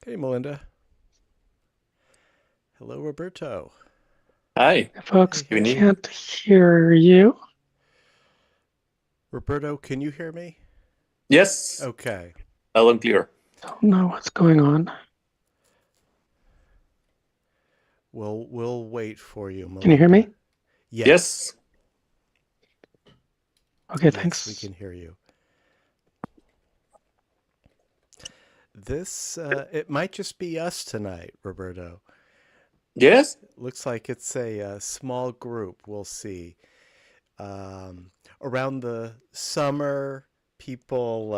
Hey, Melinda. Hello, Roberto. Hi, Hey, folks. hey. Can't hear you. Roberto, can you hear me? Yes, Okay. loud and clear. Don't know what's going on. We'll wait for you, Can you hear Melinda. me? Yes. Yes. Okay, Yes, we thanks. can hear you. It might just be us tonight, Roberto. Yes. Looks like it's a small group. We'll see. Around the summer, people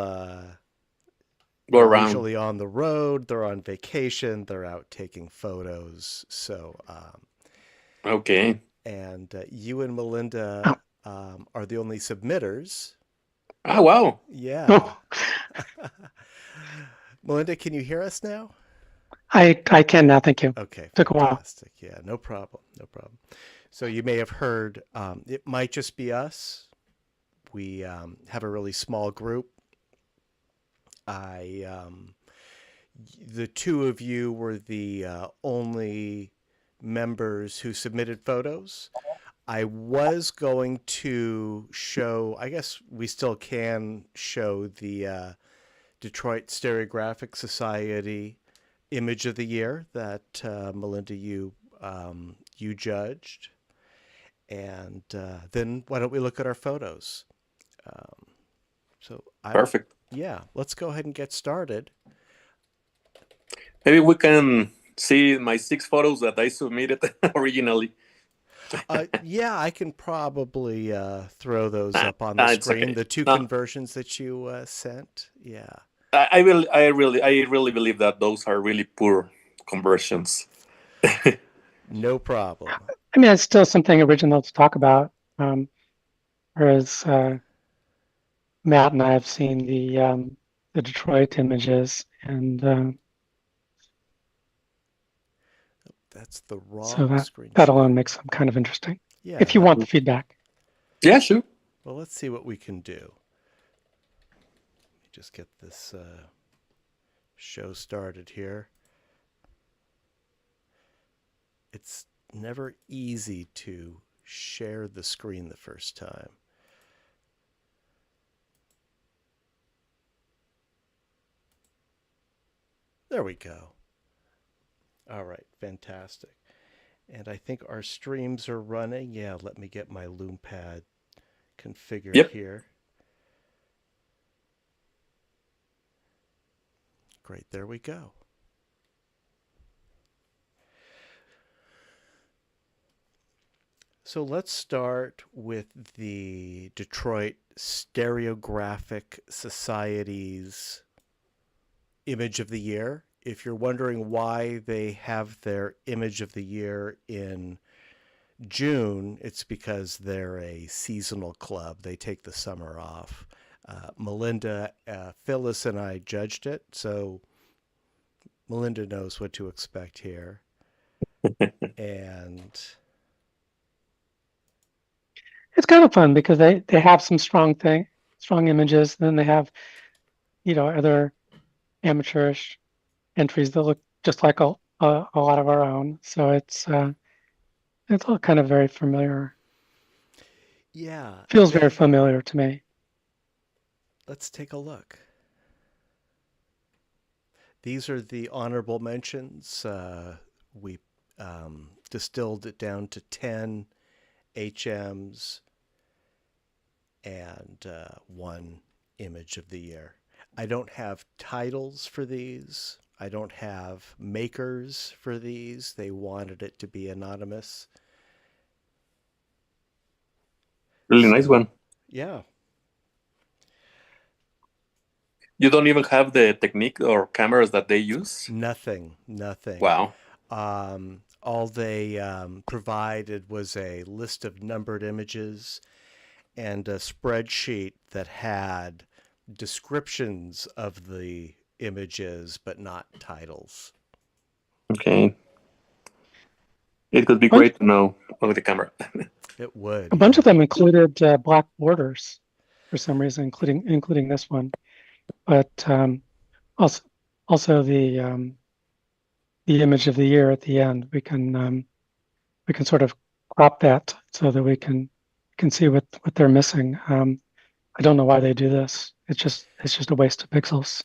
Go they're around. usually on the road, they're on vacation, they're out taking photos. Okay. And you and Melinda Oh, are the only submitters. Ah, wow. Yeah. oh, Melinda, can you hear us now? I can now. Thank you. Okay, Took a while. fantastic. Yeah, no problem. No problem. So you may have heard, it might just be us. We have a really small group. I, the two of you were the only members who submitted photos. I was going to show, I guess we still can show the Detroit Stereographic Society image of the year that Melinda you judged, and then why don't we look at our photos? Um, so I Perfect. Yeah, let's go ahead and get started. Maybe we can see my 6 photos that I submitted originally. Yeah, I can probably throw those up on the It's screen. okay. The two No, conversions that you sent. Yeah, I really believe that those are really poor conversions. no problem. I mean, it's still something original to talk about. Whereas Matt and I have seen the Detroit images, and That's the so wrong that screenshot. alone makes them kind of interesting. Yeah, If you that. want the feedback, Yeah, sure. Well, let's see what we can do. Let me just get this show started here. It's never easy to share the screen the first time. There we go. All right, fantastic. And I think our streams are running. Yeah, let me get my Loom pad configured Yep. here. Great, there we go. So let's start with the Detroit Stereographic Society's Image of the Year. If you're wondering why they have their Image of the Year in June, it's because they're a seasonal club. They take the summer off. Melinda, Phyllis, and I judged it, so Melinda knows what to expect here. And it's kind of fun because they have some strong images. And then they have other amateurish entries that look just like a lot of our own. So it's all kind of very familiar. yeah, Feels very familiar to me. let's take a look. These are the honorable mentions. We distilled it down to 10 HMs and one image of the year. I don't have titles for these. I don't have makers for these. They wanted it to be anonymous. Really nice So, one. yeah. You don't even have the technique or cameras that they use. Nothing, nothing. Wow. All they provided was a list of numbered images and a spreadsheet that had descriptions of the images but not titles. Okay. It could be bunch, great to know with the camera. It would, a bunch of yeah. them included black borders for some reason, including this one. But also also the the image of the year at the end, we can sort of crop that so that we can see what they're missing. I don't know why they do this. It's just a waste of pixels.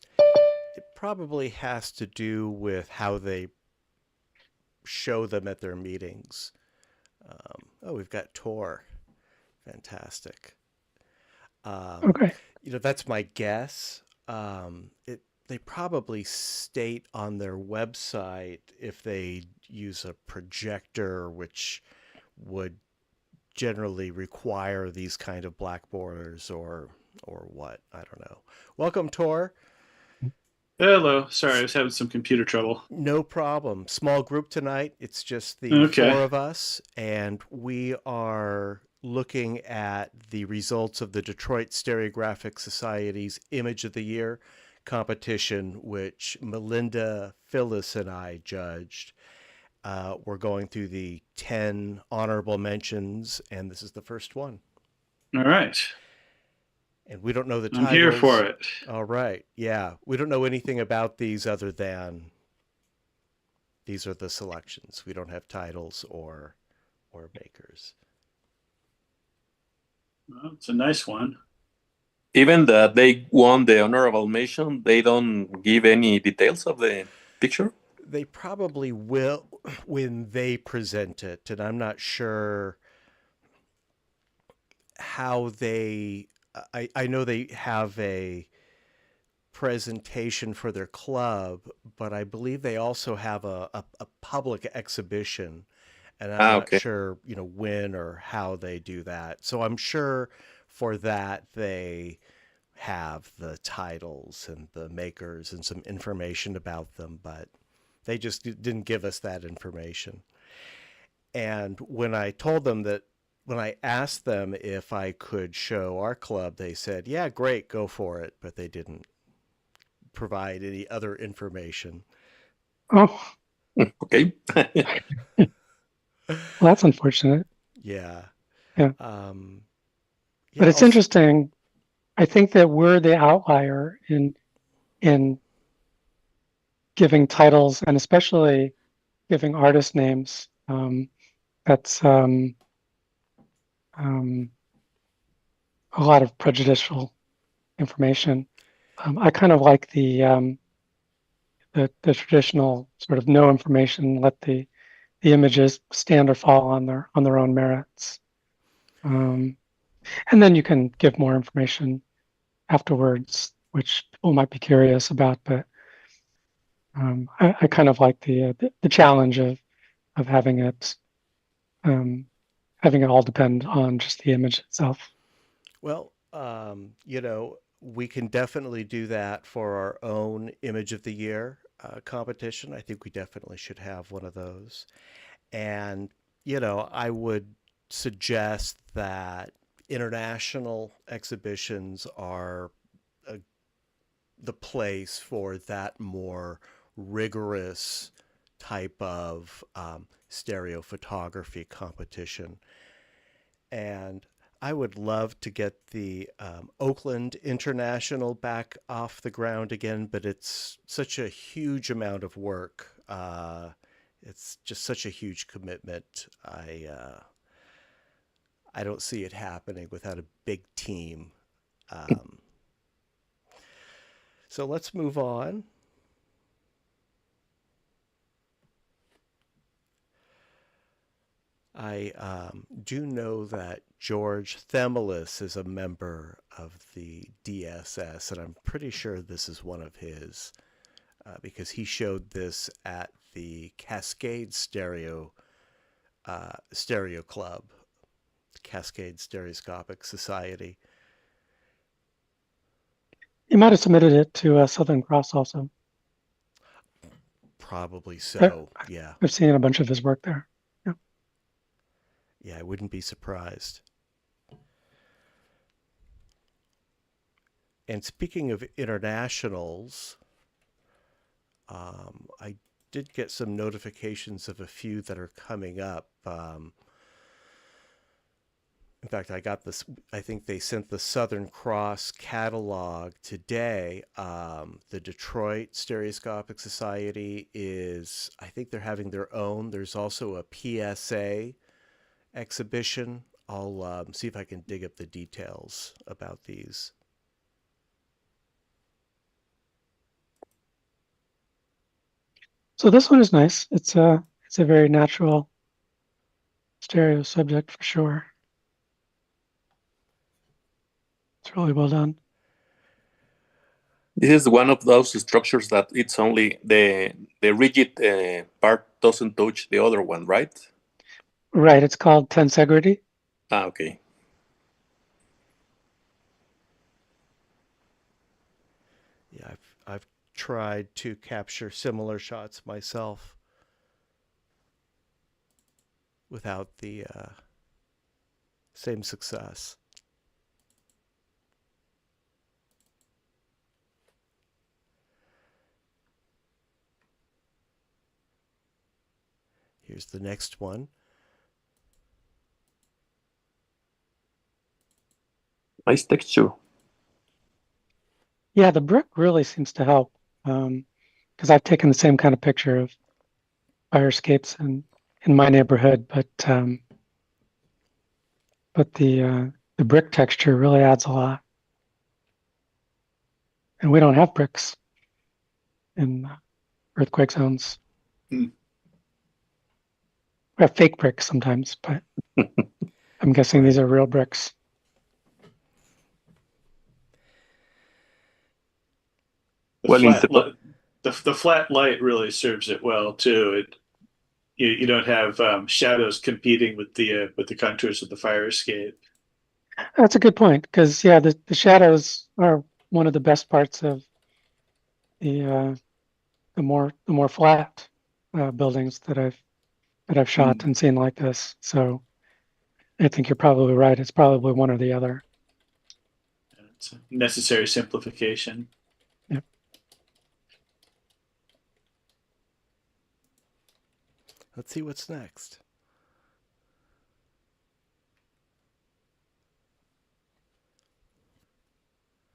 It probably has to do with how they show them at their meetings. Oh, we've got Tor. Fantastic. Okay. That's my guess. They probably state on their website if they use a projector, which would generally require these kind of black borders or what. I don't know. Welcome, Tor. Hello. Sorry, I was having some computer trouble. No problem. Small group tonight. It's just the Okay. four of us, and we are looking at the results of the Detroit Stereoscopic Society's Image of the Year competition, which Melinda, Phyllis, and I judged. We're going through the 10 honorable mentions, and this is the first one. All right. And we don't know the I'm titles. here for it. All right. Yeah. We don't know anything about these other than these are the selections. We don't have titles or makers. Well, it's a nice one. Even that they won the honorable mention, they don't give any details of the picture. They probably will when they present it, and I'm not sure how they. I know they have a presentation for their club, but I believe they also have a public exhibition, and I'm not Okay. sure when or how they do that. So I'm sure for that they have the titles and the makers and some information about them, but they just didn't give us that information. And when I told them that, when I asked them if I could show our club, they said, yeah, great, go for it. But they didn't provide any other information. Oh, Okay. well, that's unfortunate. Yeah. Yeah. Yeah, But it's interesting. I think that we're the outlier in giving titles and especially giving artist names. That's a lot of prejudicial information. I kind of like the traditional sort of no information, let the images stand or fall on their own merits. And then you can give more information afterwards, which people might be curious about. But I kind of like the challenge of having it all depend on just the image itself. Well, we can definitely do that for our own Image of the Year competition. I think we definitely should have one of those. And, I would suggest that international exhibitions are the place for that more rigorous type of stereo photography competition. And I would love to get the Oakland International back off the ground again, but it's such a huge amount of work. It's just such a huge commitment. I don't see it happening without a big team. So let's move on. I do know that George Themelis is a member of the DSS, and I'm pretty sure this is one of his because he showed this at the Cascade Stereo Club, Cascade Stereoscopic Society. You might have submitted it to Southern Cross also. Probably so, yeah. I've seen a bunch of his work there. Yeah, I wouldn't be surprised. And speaking of internationals, I did get some notifications of a few that are coming up. In fact, I got this. I think they sent the Southern Cross catalog today. The Detroit Stereoscopic Society is, I think they're having their own. There's also a PSA exhibition. I'll see if I can dig up the details about these. So this one is nice. It's a very natural stereo subject for sure. It's really well done. This is one of those structures that it's only the rigid part doesn't touch the other one, right? Right. It's called tensegrity. Okay. Yeah, I've tried to capture similar shots myself without the same success. Here's the next one. Nice texture. Yeah, the brick really seems to help because I've taken the same kind of picture of fire escapes in my neighborhood, but the brick texture really adds a lot. And we don't have bricks in earthquake zones. Hmm. We have fake bricks sometimes, but I'm guessing these are real bricks. The flat light really serves it well too. You don't have shadows competing with the contours of the fire escape. That's a good point, because yeah, the shadows are one of the best parts of the more flat buildings that I've shot and seen like this. So I think you're probably right. It's probably one or the other. It's a necessary simplification. Yep. Let's see what's next.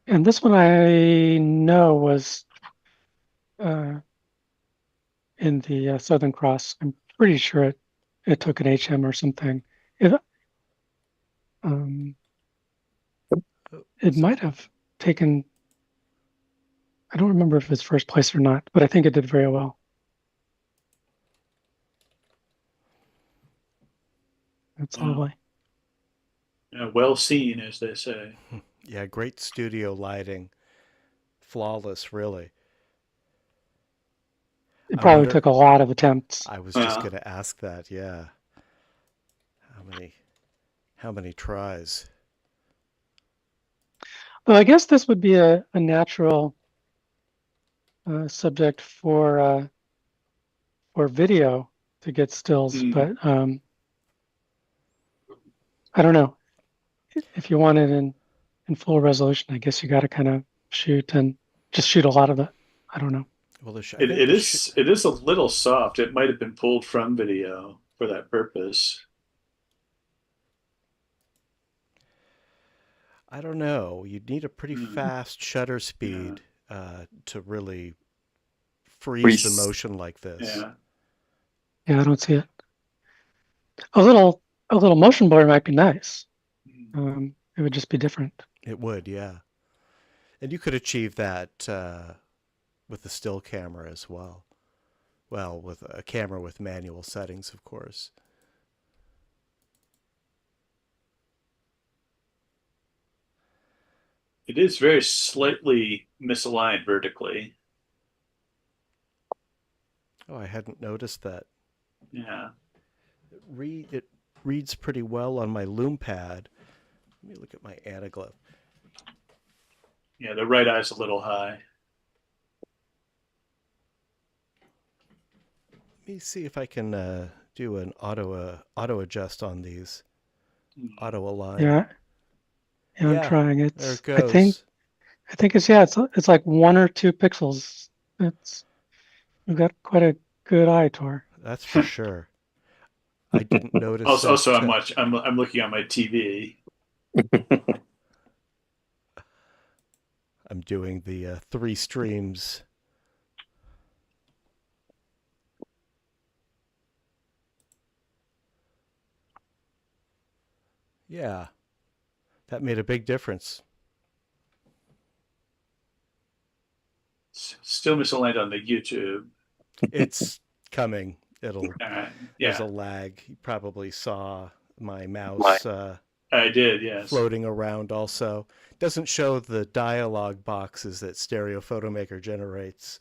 And this one I know was in the Southern Cross. I'm pretty sure it took an HM or something. It might have taken, I don't remember if it's first place or not, but I think it did very well. That's lovely. Well seen, as they say. Yeah, great studio lighting. Flawless, really. It probably took a lot of attempts. I was just going to ask that, yeah. How many tries? Well, I guess this would be a natural subject for video to get stills, but I don't know. If you want it in full resolution, I guess you got to kind of shoot and just shoot a lot of it. I don't know. Well, it is a little soft. It might have been pulled from video for that purpose. I don't know. You'd need a pretty fast shutter speed to really freeze the motion like this. Yeah, I don't see it. A little motion blur might be nice. It would just be different. It would, yeah. And you could achieve that with the still camera as well. Well, with a camera with manual settings, of course. It is very slightly misaligned vertically. Oh, I hadn't noticed that. Yeah. It reads pretty well on my loom pad. Let me look at my anaglyph. Yeah, the right eye's a little high. Let me see if I can do an auto adjust on these. Auto align. Yeah, I'm trying. There it goes. I think it's like 1 or 2 pixels. You've got quite a good eye, Tor. That's for sure. I didn't notice Also, that. I'm looking on my TV. I'm doing the 3 streams. Yeah, that made a big difference. Still misaligned on the YouTube. It's coming. There's a Yeah, lag. You probably saw my mouse I did. Yes. floating around also. Doesn't show the dialog boxes that Stereo Photomaker generates.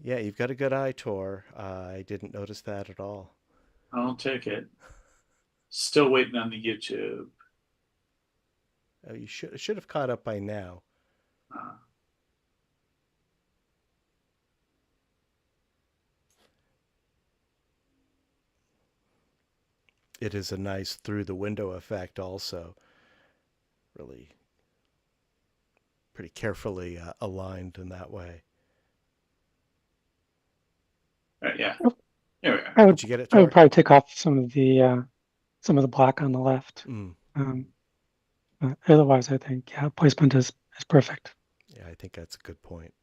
Yeah, you've got a good eye, Tor. I didn't notice that at all. I'll take it. Still waiting on the YouTube. Oh, you should have caught up by now. Uh, It is a nice through the window effect also. Really pretty carefully aligned in that way. yeah. Oh. There we are. I Did you get it, would Tor? probably take off some of the black on the left. Mm. Otherwise, I think placement is perfect. Yeah, I think that's a good point.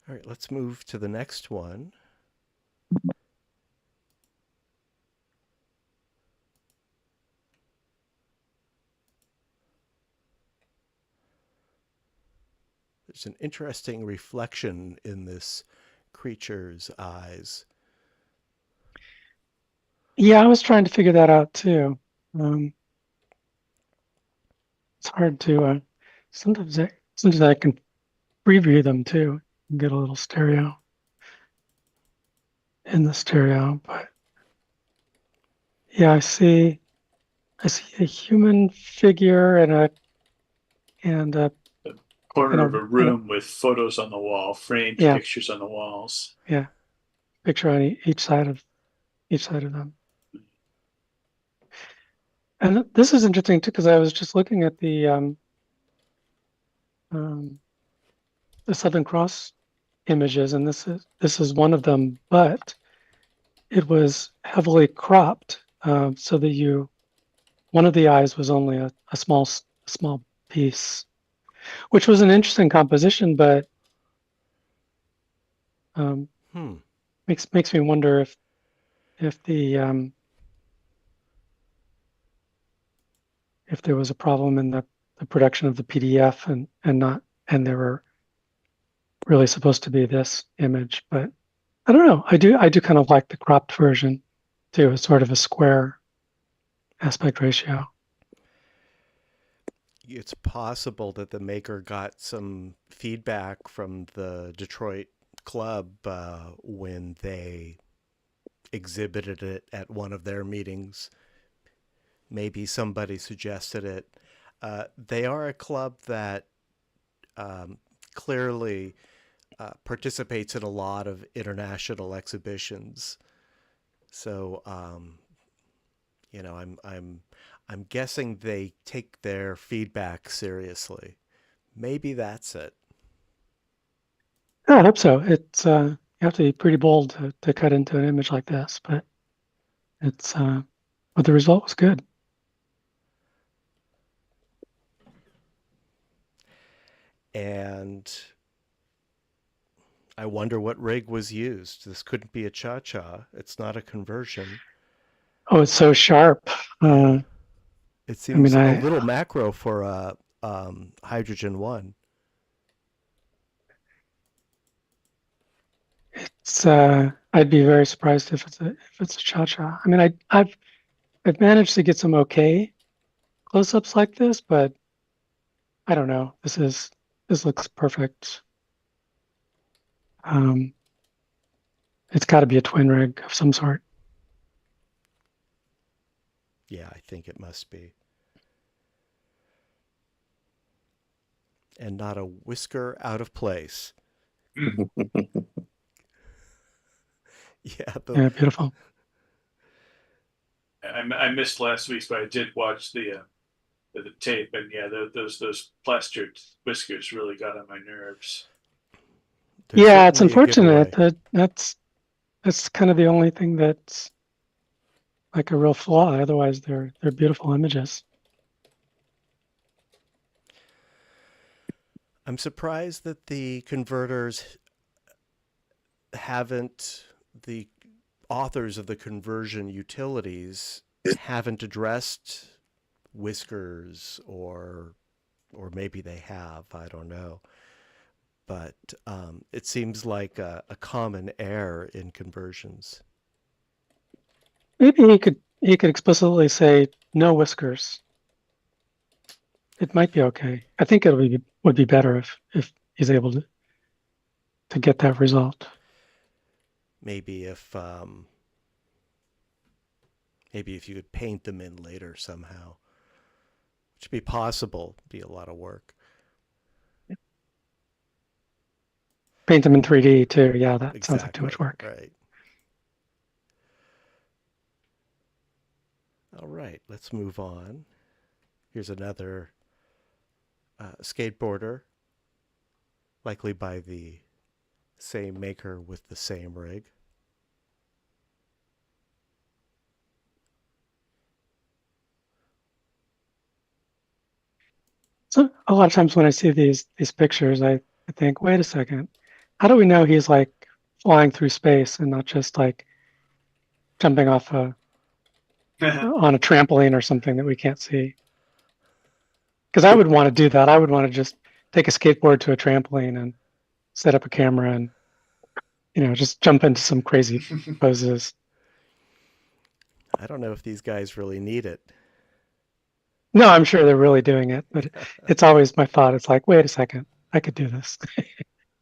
All right, let's move to the next one. There's an interesting reflection in this creature's eyes. Yeah, I was trying to figure that out too. It's hard to sometimes I can preview them too and get a little stereo in the stereo, but yeah, I see a human figure and a Corner of a and room with photos on the wall, framed Yeah. pictures on the walls. picture on each side of them. And this is interesting too because I was just looking at the Southern Cross images, and this is one of them, but it was heavily cropped so that one of the eyes was only a small piece, which was an interesting composition, but makes me wonder if there was a problem in the production of the PDF and they were really supposed to be this image, but I don't know. I do kind of like the cropped version too. It's sort of a square aspect ratio. It's possible that the maker got some feedback from the Detroit club when they exhibited it at one of their meetings. Maybe somebody suggested it. They are a club that clearly participates in a lot of international exhibitions. So, I'm guessing they take their feedback seriously. Maybe that's it. I hope so. It's you have to be pretty bold to cut into an image like this, but but the result was good. And I wonder what rig was used. This couldn't be a cha-cha. It's not a conversion. Oh, it's so sharp. It seems a little macro for a hydrogen 1. It's I'd be very surprised if it's a cha-cha. I mean, I've managed to get some okay close-ups like this, but I don't know. This looks perfect. It's got to be a twin rig of some sort. Yeah, I think it must be. And not a whisker out of place. Yeah, beautiful. I missed last week's, but I did watch the the tape, and yeah, those plastered whiskers really got on my nerves. They're Yeah, it's certainly a unfortunate giveaway. that's kind of the only thing that's like a real flaw. Otherwise, they're beautiful images. I'm surprised that the converters haven't, the authors of the conversion utilities haven't addressed whiskers, or maybe they have, I don't know. But it seems like a common error in conversions. Maybe he could explicitly say no whiskers. It might be okay. I think would be better if he's able to get that result. Maybe if you could paint them in later somehow, which would be possible, be a lot of work. Paint them in 3D too. Yeah, that sounds like too much work. Right. All right, let's move on. Here's another skateboarder, likely by the same maker with the same rig. So a lot of times when I see these pictures, I think, wait a second, how do we know he's like flying through space and not just like jumping off on a trampoline or something that we can't see? Because I would want to do that. I would want to just take a skateboard to a trampoline and set up a camera and just jump into some crazy poses. I don't know if these guys really need it. No, I'm sure they're really doing it, but it's always my thought. It's like, wait a second, I could do this.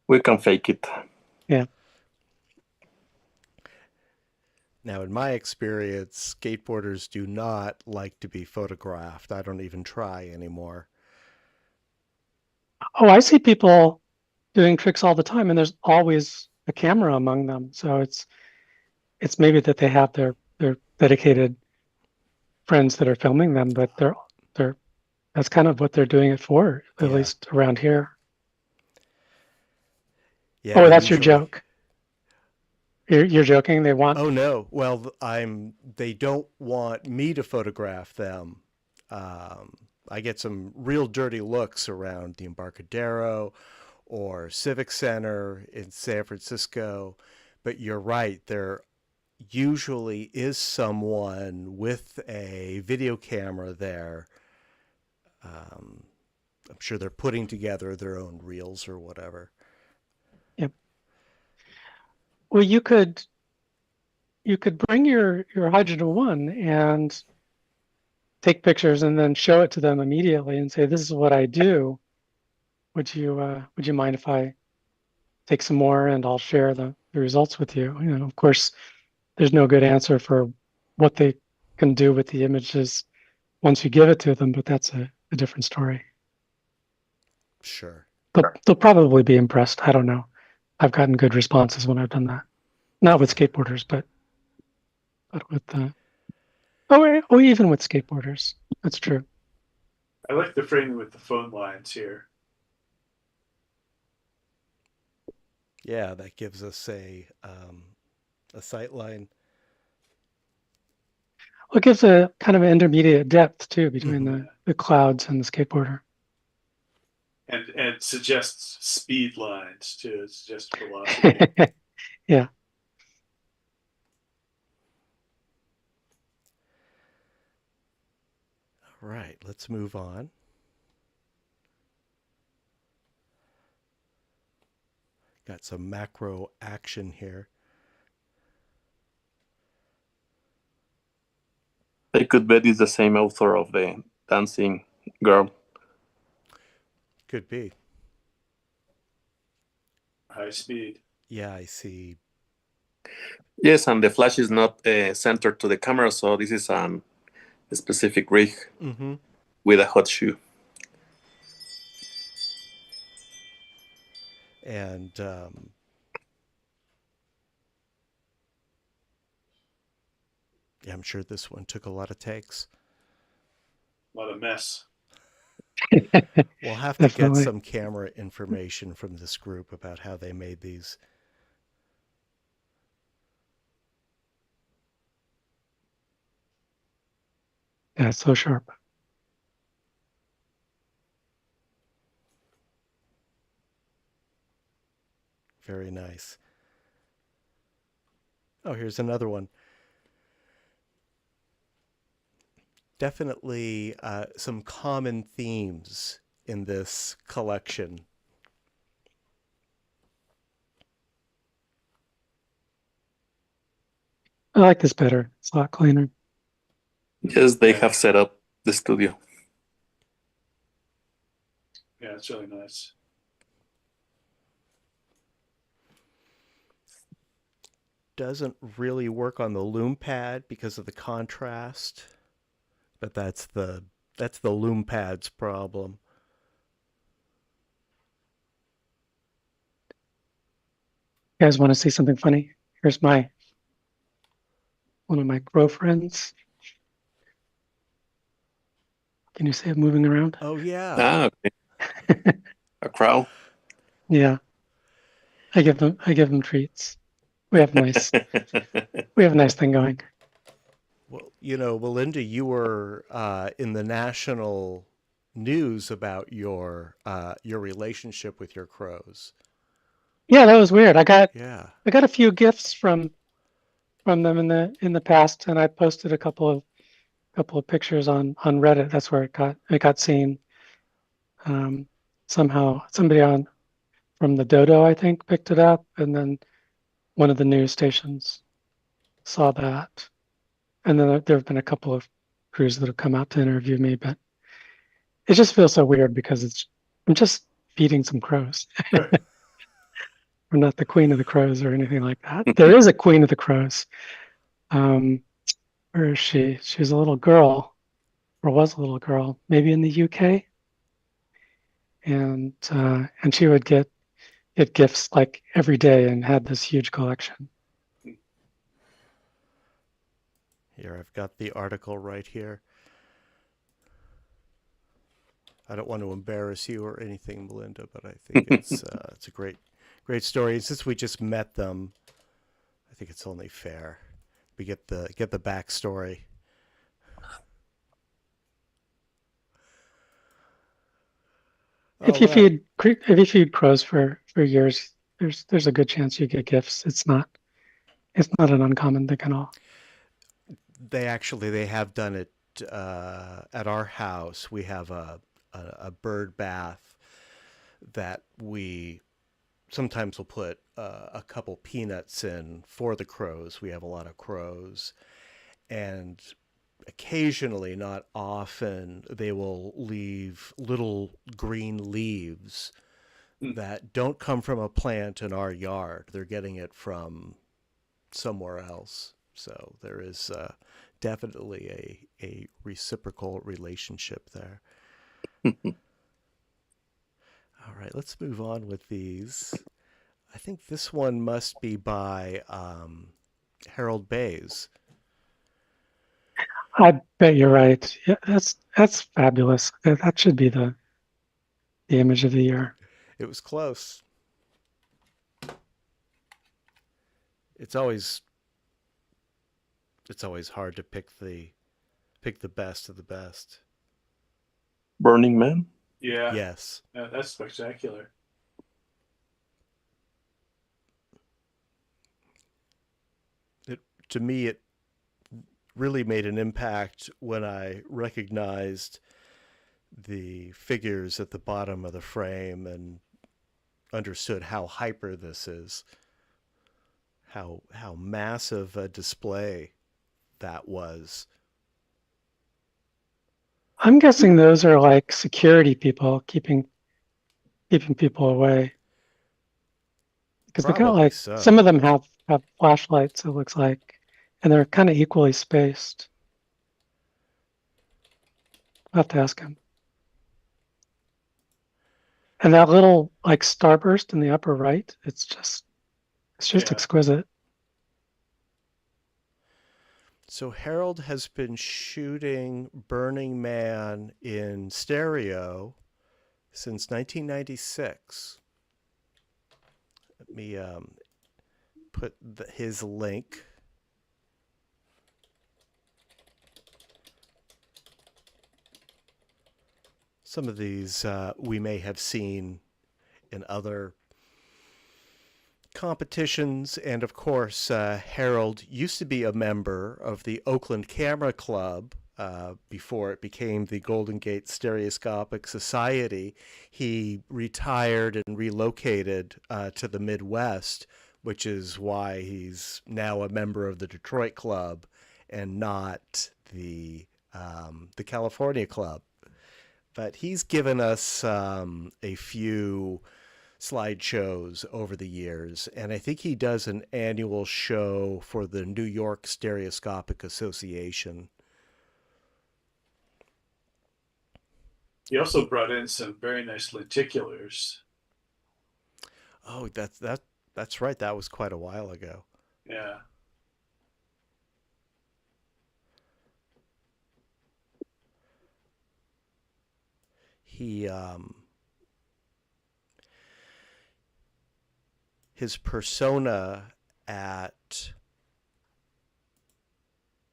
We can fake it. Yeah. Now, in my experience, skateboarders do not like to be photographed. I don't even try anymore. Oh, I see people doing tricks all the time, and there's always a camera among them. So it's maybe that they have their dedicated friends that are filming them, but they're that's kind of what they're doing it for, at least around here. Yeah, Oh, that's your usually. joke. You're joking? They want? Oh no. Well, they don't want me to photograph them. I get some real dirty looks around the Embarcadero or Civic Center in San Francisco. But you're right. There usually is someone with a video camera there. I'm sure they're putting together their own reels or whatever. Yep. Well, you could bring your Hydrogen One and take pictures and then show it to them immediately and say, "This is what I do. Would you mind if I take some more and I'll share the results with you?" Of course, there's no good answer for what they can do with the images once you give it to them, but that's a different story. Sure. They'll probably be impressed. I don't know. I've gotten good responses when I've done that. Not with skateboarders, but with even with skateboarders. That's true. I like the framing with the phone lines here. Yeah, that gives us a sight line. Well, it gives a kind of an intermediate depth too between the clouds and the skateboarder. And suggests speed lines too. It suggests velocity. Yeah. All right, let's move on. Got some macro action here. I could bet it's the same author of the dancing girl. Could be. High speed. Yeah, I see. Yes, and the flash is not centered to the camera, so this is a specific rig with a hot shoe. And yeah, I'm sure this one took a lot of takes. A lot of mess. We'll have to get Definitely. some camera information from this group about how they made these. Yeah, it's so sharp. Very nice. Oh, here's another one. Definitely some common themes in this collection. I like this better. It's a lot cleaner. Yes, they have set up the studio. Yeah, it's really nice. Doesn't really work on the loom pad because of the contrast, but that's the loom pad's problem. You guys want to see something funny? Here's one of my crow friends. Can you see it moving around? Oh yeah. Ah, okay. A crow. Yeah. I give them treats. We have a nice thing going. Well, Melinda, you were in the national news about your relationship with your crows. Yeah, that was weird. I got Yeah. a few gifts from them in the past, and I posted a couple of pictures on Reddit. That's where it got seen. Somehow somebody from the Dodo, I think, picked it up, and then one of the news stations saw that. And then there have been a couple of crews that have come out to interview me, but it just feels so weird because I'm just feeding some crows. I'm not the queen of the crows or anything like that. There is a queen of the crows. Where is she? She's a little girl, or was a little girl, maybe in the UK. And she would get gifts like every day and had this huge collection. Here, I've got the article right here. I don't want to embarrass you or anything, Melinda, but I think it's a great story. And since we just met them, I think it's only fair we get the backstory. If you feed crows for years, there's a good chance you get gifts. It's not an uncommon thing at all. They have done it at our house. We have a bird bath that we sometimes will put a couple peanuts in for the crows. We have a lot of crows, and occasionally, not often, they will leave little green leaves that don't come from a plant in our yard. They're getting it from somewhere else. So there is definitely a reciprocal relationship there. All right, let's move on with these. I think this one must be by Harold Bays. I bet you're right. Yeah, that's fabulous. That should be the image of the year. It was close. It's always hard to pick the best of the best. Burning Man. Yeah. Yes. That's spectacular. To me, it really made an impact when I recognized the figures at the bottom of the frame and understood how hyper this is, how massive a display that was. I'm guessing those are like security people keeping people away. Because they're kind of like so. Some of them have flashlights, it looks like, and they're kind of equally spaced. I'll have to ask him. And that little like starburst in the upper right, it's just exquisite. So Harold has been shooting Burning Man in stereo since 1996. Let me put his link. Some of these we may have seen in other competitions. And of course, Harold used to be a member of the Oakland Camera Club before it became the Golden Gate Stereoscopic Society. He retired and relocated to the Midwest, which is why he's now a member of the Detroit Club and not the California Club. But he's given us a few slideshows over the years, and I think he does an annual show for the New York Stereoscopic Association. He also brought in some very nice lenticulars. Oh, that's right. That was quite a while ago. Yeah. He his persona at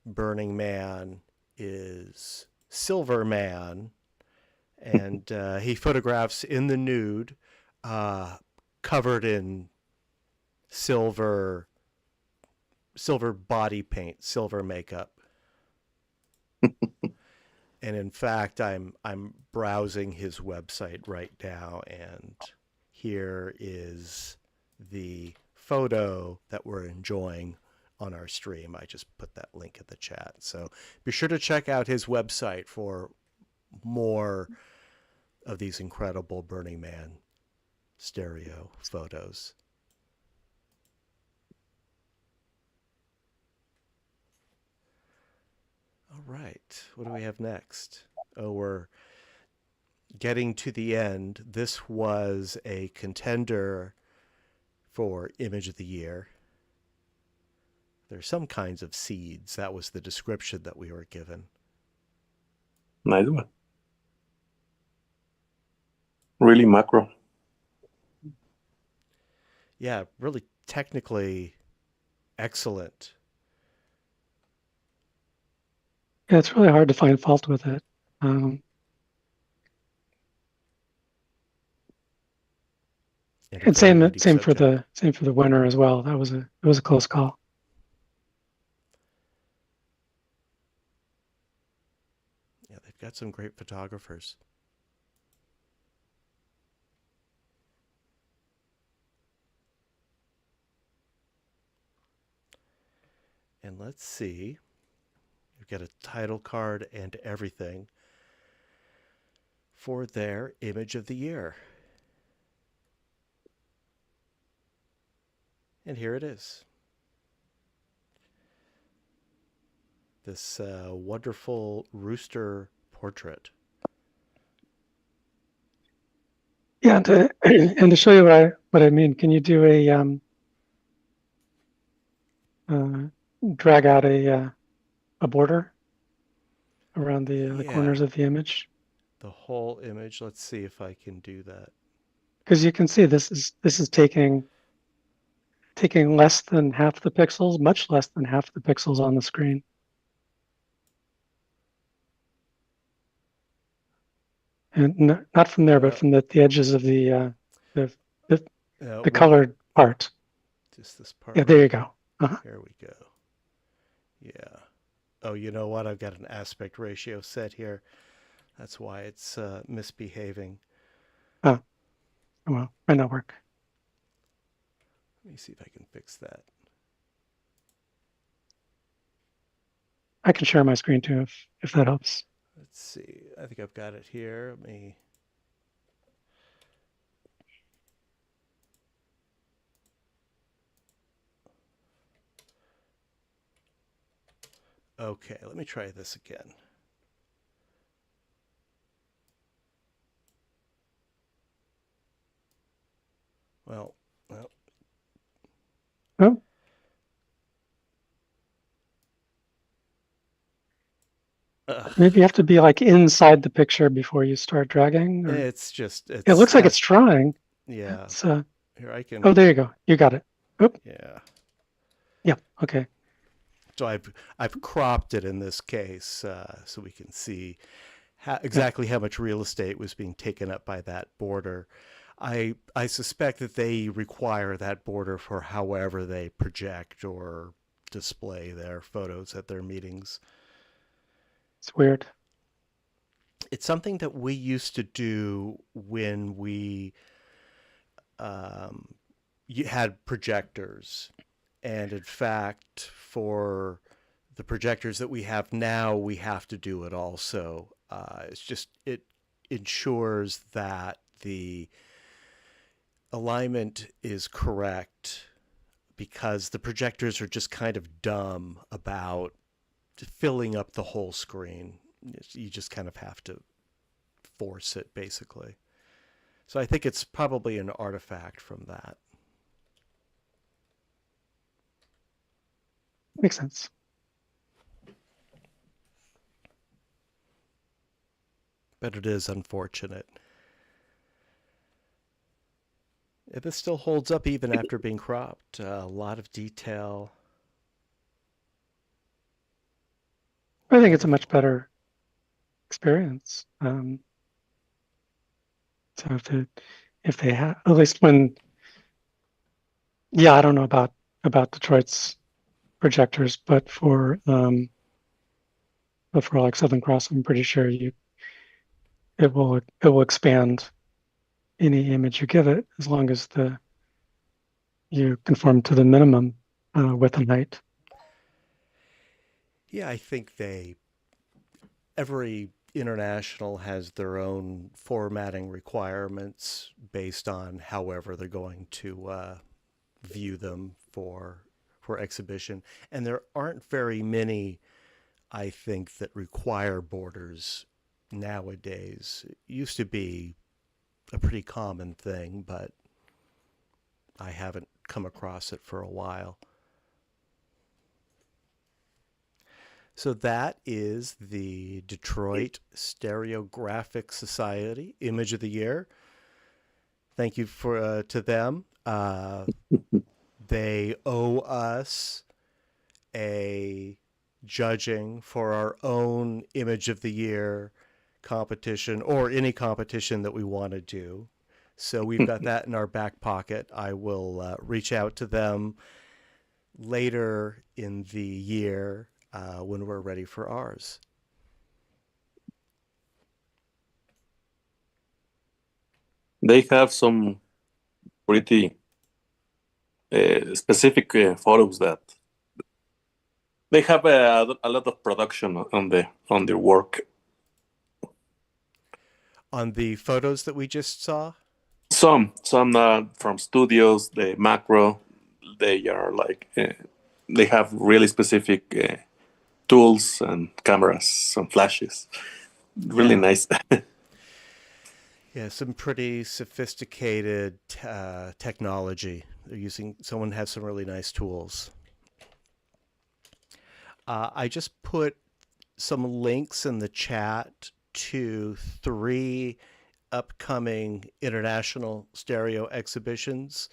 Burning Man is Silver Man, and he photographs in the nude, covered in silver body paint, silver makeup. And in fact, I'm browsing his website right now, and here is the photo that we're enjoying on our stream. I just put that link in the chat. So be sure to check out his website for more of these incredible Burning Man stereo photos. All right, what do we have next? Oh, we're getting to the end. This was a contender for Image of the Year. There's some kinds of seeds. That was the description that we were given. Nice one. Really macro. Yeah, really technically excellent. Yeah, it's really hard to find fault with it. And same for the winner as well. It was a close call. Yeah, they've got some great photographers. And let's see. We've got a title card and everything for their Image of the Year. And here it is. This wonderful rooster portrait. Yeah, and to show you what I mean, can you do a drag out a border around the corners of the image? The whole image. Let's see if I can do that. Because you can see this is taking less than half the pixels, much less than half the pixels on the screen. And not from there, but from the edges of the colored part. Just this part. Yeah, there you go. Here we go. Yeah. Oh, you know what? I've got an aspect ratio set here. That's why it's misbehaving. Oh, well, might not work. Let me see if I can fix that. I can share my screen too if that helps. Let's see. I think I've got it here. Let me. Okay, let me try this again. Well. Oh. Maybe you have to be like inside the picture before you start dragging. Or... It's It looks like it's trying. yeah. It's, Here I can. oh, there you go. You got it. Oop. Yeah. Yeah. Okay. So I've cropped it in this case so we can see exactly how much real estate was being taken up by that border. I suspect that they require that border for however they project or display their photos at their meetings. It's weird. It's something that we used to do when we had projectors. And in fact, for the projectors that we have now, we have to do it also. It ensures that the alignment is correct because the projectors are just kind of dumb about filling up the whole screen. You just kind of have to force it, basically. So I think it's probably an artifact from that. Makes sense. But it is unfortunate. This still holds up even after being cropped. A lot of detail. I think it's a much better experience. So if they have, at least when, yeah, I don't know about Detroit's projectors, but for like Southern Cross, I'm pretty sure it will expand any image you give it as long as you conform to the minimum width and height. Yeah, I think every international has their own formatting requirements based on however they're going to view them for exhibition. And there aren't very many, I think, that require borders nowadays. It used to be a pretty common thing, but I haven't come across it for a while. So that is the Detroit Stereoscopic Society Image of the Year. Thank you to them. They owe us a judging for our own Image of the Year competition or any competition that we want to do. So we've got that in our back pocket. I will reach out to them later in the year when we're ready for ours. They have some pretty specific photos that they have a lot of production on their work. On the photos that we just saw? Some from studios, the macro, they are like they have really specific tools and cameras, some flashes. Really nice. Yeah, some pretty sophisticated technology. Someone has some really nice tools. I just put some links in the chat to 3 upcoming international stereo exhibitions.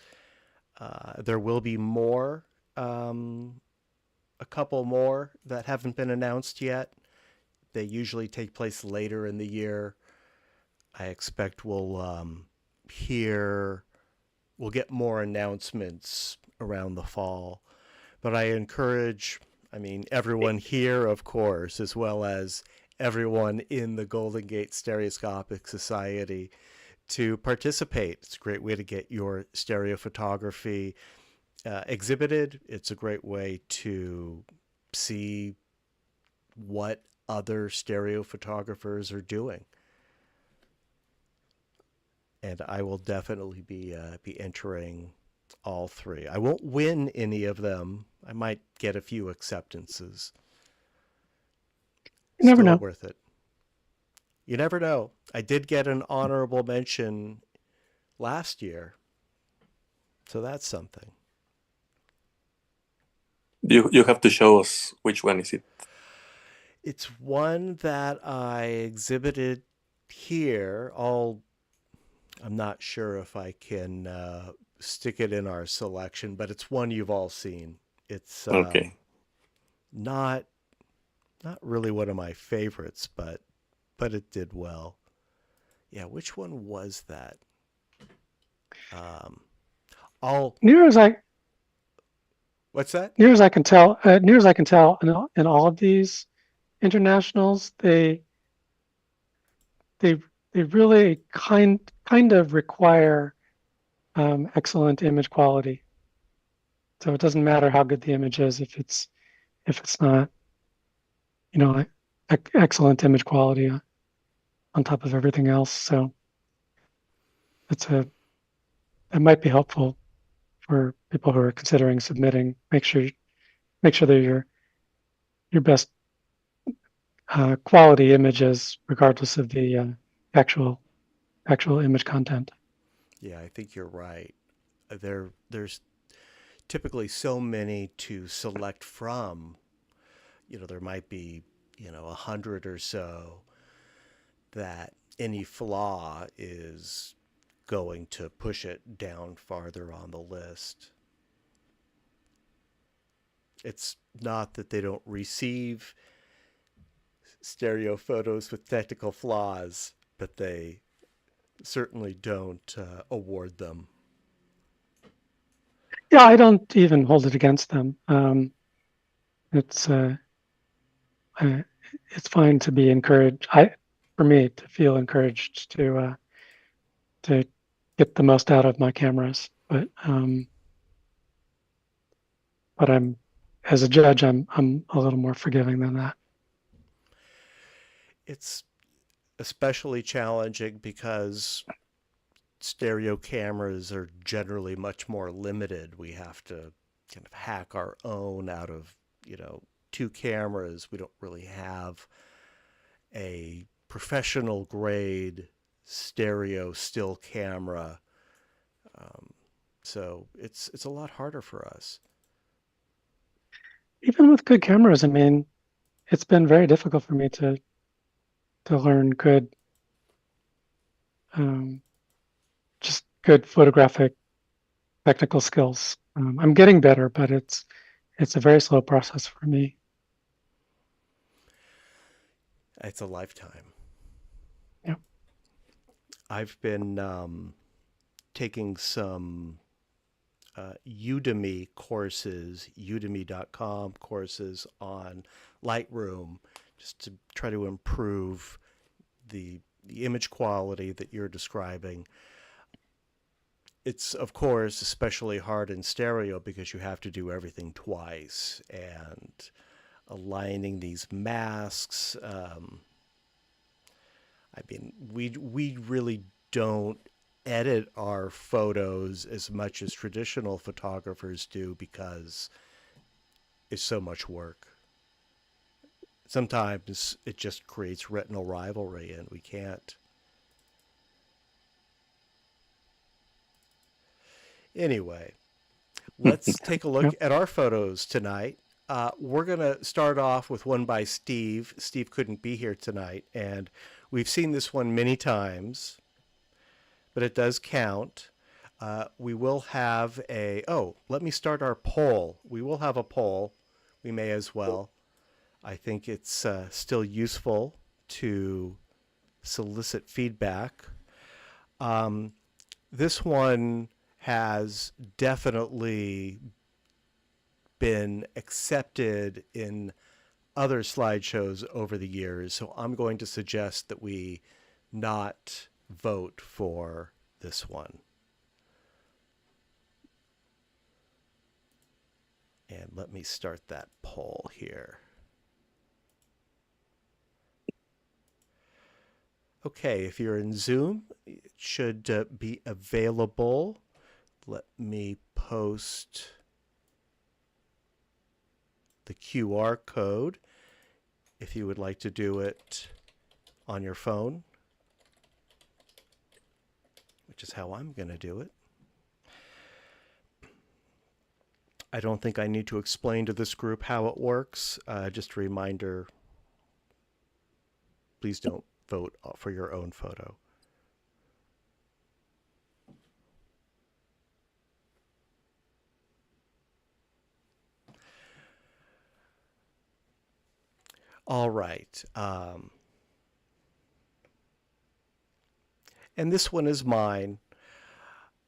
There will be more, a couple more that haven't been announced yet. They usually take place later in the year. I expect we'll get more announcements around the fall. But I encourage, everyone here, of course, as well as everyone in the Golden Gate Stereoscopic Society to participate. It's a great way to get your stereo photography exhibited. It's a great way to see what other stereo photographers are doing. And I will definitely be entering all 3. I won't win any of them. I might get a few acceptances. You never Still know. Worth it. You never know. I did get an honorable mention last year, so that's something. You have to show us which one is it. It's one that I exhibited here. I'm not sure if I can stick it in our selection, but it's one you've all seen. It's Okay. not not really one of my favorites, but it did well. Yeah, which one was that? Um, I'll. Near as I What's that? near as I can tell, near as I can tell, in all of these internationals, they they really kind of require excellent image quality. So it doesn't matter how good the image is if it's not, excellent image quality on top of everything else. So it's a it might be helpful for people who are considering submitting. Make sure they're your best quality images, regardless of the actual image content. Yeah, I think you're right. There's typically so many to select from. There might be 100 or so that any flaw is going to push it down farther on the list. It's not that they don't receive stereo photos with technical flaws, but they certainly don't award them. Yeah, I don't even hold it against them. It's it's fine to be encouraged. For me to feel encouraged to get the most out of my cameras, but I'm as a judge, I'm a little more forgiving than that. It's especially challenging because stereo cameras are generally much more limited. We have to kind of hack our own out of, two cameras. We don't really have a professional grade stereo still camera. So it's a lot harder for us. Even with good cameras, I mean, it's been very difficult for me to learn just good photographic technical skills. I'm getting better, but it's a very slow process for me. It's a lifetime. Yeah. I've been taking some Udemy courses, udemy.com courses on Lightroom, just to try to improve the image quality that you're describing. It's, of course, especially hard in stereo because you have to do everything twice and aligning these masks. We really don't edit our photos as much as traditional photographers do because it's so much work. Sometimes it just creates retinal rivalry and we can't. Anyway, let's take a look Yep. at our photos tonight. We're going to start off with one by Steve. Steve couldn't be here tonight, and we've seen this one many times, but it does count. We will have let me start our poll. We will have a poll. We may as well. I think it's still useful to solicit feedback. This one has definitely been accepted in other slideshows over the years, so I'm going to suggest that we not vote for this one. And let me start that poll here. Okay, if you're in Zoom, it should be available. Let me post the QR code if you would like to do it on your phone, which is how I'm going to do it. I don't think I need to explain to this group how it works. Just a reminder, please don't vote for your own photo. All right. And this one is mine.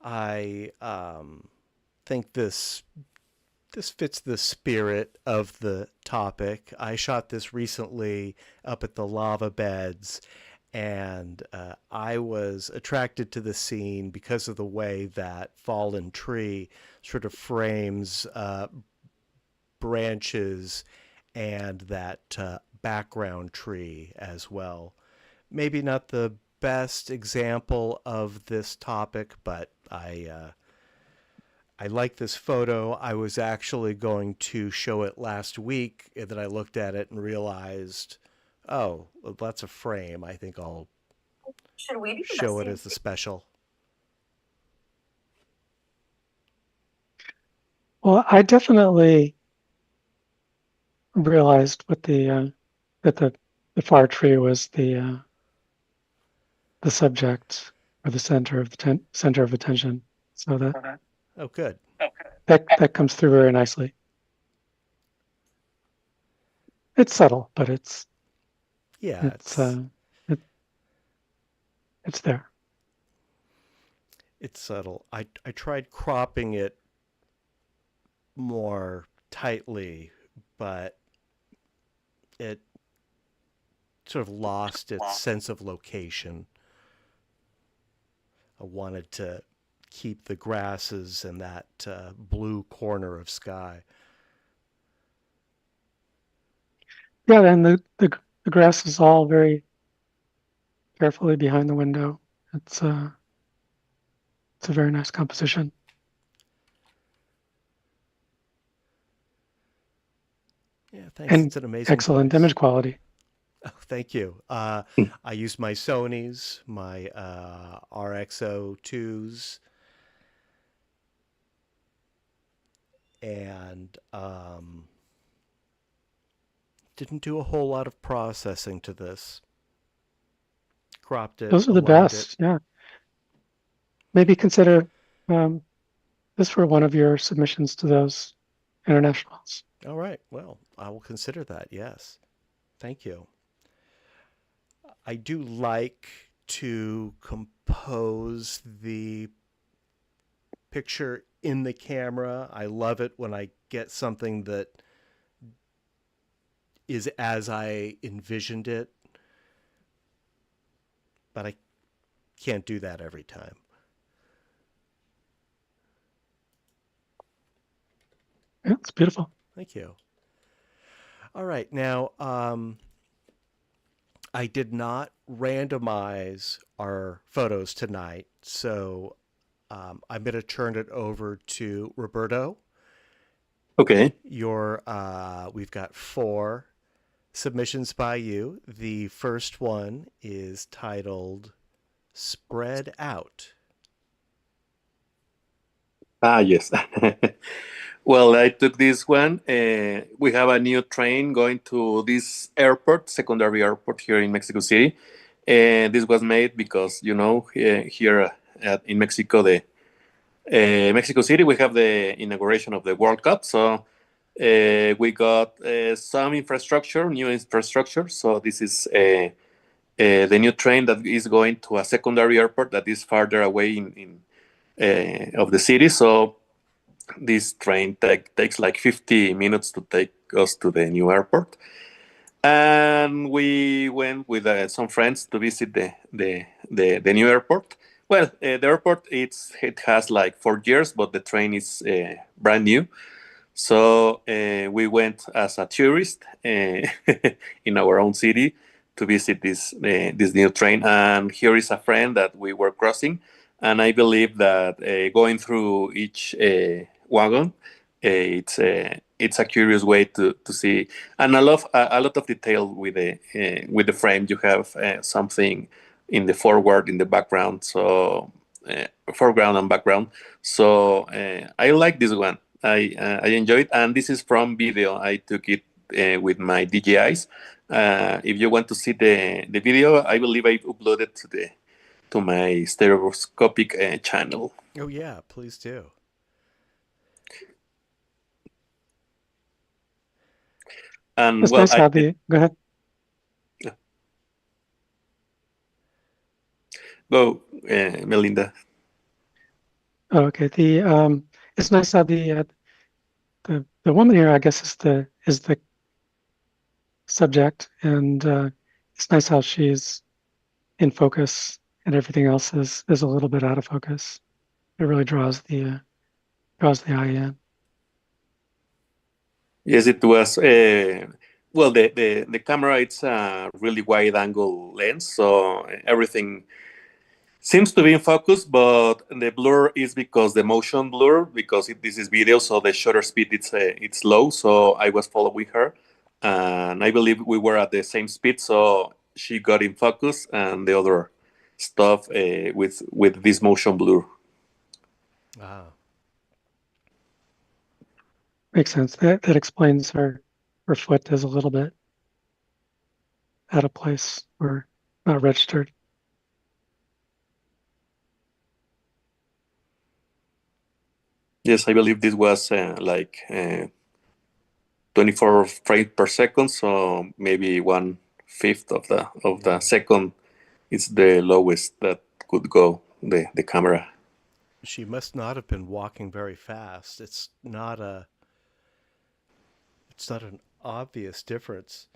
I think this fits the spirit of the topic. I shot this recently up at the lava beds, and I was attracted to the scene because of the way that fallen tree sort of frames branches and that background tree as well. Maybe not the best example of this topic, but I like this photo. I was actually going to show it last week, and then I looked at it and realized, oh, well, that's a frame. I think I'll show it as the special. Well, I definitely realized with the that the far tree was the subject or the center of the center of attention. So that Oh, good. that comes through very nicely. It's subtle, but it's it's there. It's subtle. I tried cropping it more tightly, but it sort of lost its sense of location. I wanted to keep the grasses and that blue corner of sky. Yeah, and the grass is all very carefully behind the window. It's a very nice composition. Yeah, thanks. And it's an amazing excellent place. image quality. Oh, thank you. I used my Sonys, my RXO2s, and didn't do a whole lot of processing to this. Cropped it. Those are the best. Yeah. Maybe consider this for one of your submissions to those internationals. All right. Well, I will consider that. Yes. Thank you. I do like to compose the picture in the camera. I love it when I get something that is as I envisioned it, but I can't do that every time. Yeah, it's beautiful. Thank you. All right. Now, I did not randomize our photos tonight, so I'm going to turn it over to Roberto. Okay. We've got 4 submissions by you. The first one is titled Spread Out. Yes. Well, I took this one. We have a new train going to this airport, secondary airport here in Mexico City. And this was made because, here in Mexico, Mexico City, we have the inauguration of the World Cup. So we got some new infrastructure. So this is the new train that is going to a secondary airport that is farther away of the city. So this train takes like 50 minutes to take us to the new airport. And we went with some friends to visit the new airport. Well, the airport, it has like 4 years, but the train is brand new. So we went as a tourist in our own city to visit this new train. And here is a friend that we were crossing. And I believe that going through each wagon, it's a curious way to see, and a lot of detail with the frame. You have something in the forward, in the background, so foreground and background. So I like this one. I enjoy it, and this is from video. I took it with my DJIs, If you want to see the video, I believe I uploaded to my stereoscopic channel. Oh yeah, please do. And It's well, nice how the go ahead. Go, Melinda. Oh, okay. It's nice how the woman here, I guess, is the subject, and it's nice how she's in focus, and everything else is a little bit out of focus. It really draws the eye in. Yes, it was. Well, the camera, it's a really wide angle lens, so everything seems to be in focus, but the blur is because the motion blur, because this is video, so the shutter speed it's low. So I was following her, and I believe we were at the same speed, so she got in focus, and the other stuff with this motion blur. Wow. Makes sense. That explains her foot is a little bit out of place or not registered. Yes, I believe this was 24 frames per second, so maybe 1/5 of the second is the lowest that could go the camera. She must not have been walking very fast. It's not an obvious difference.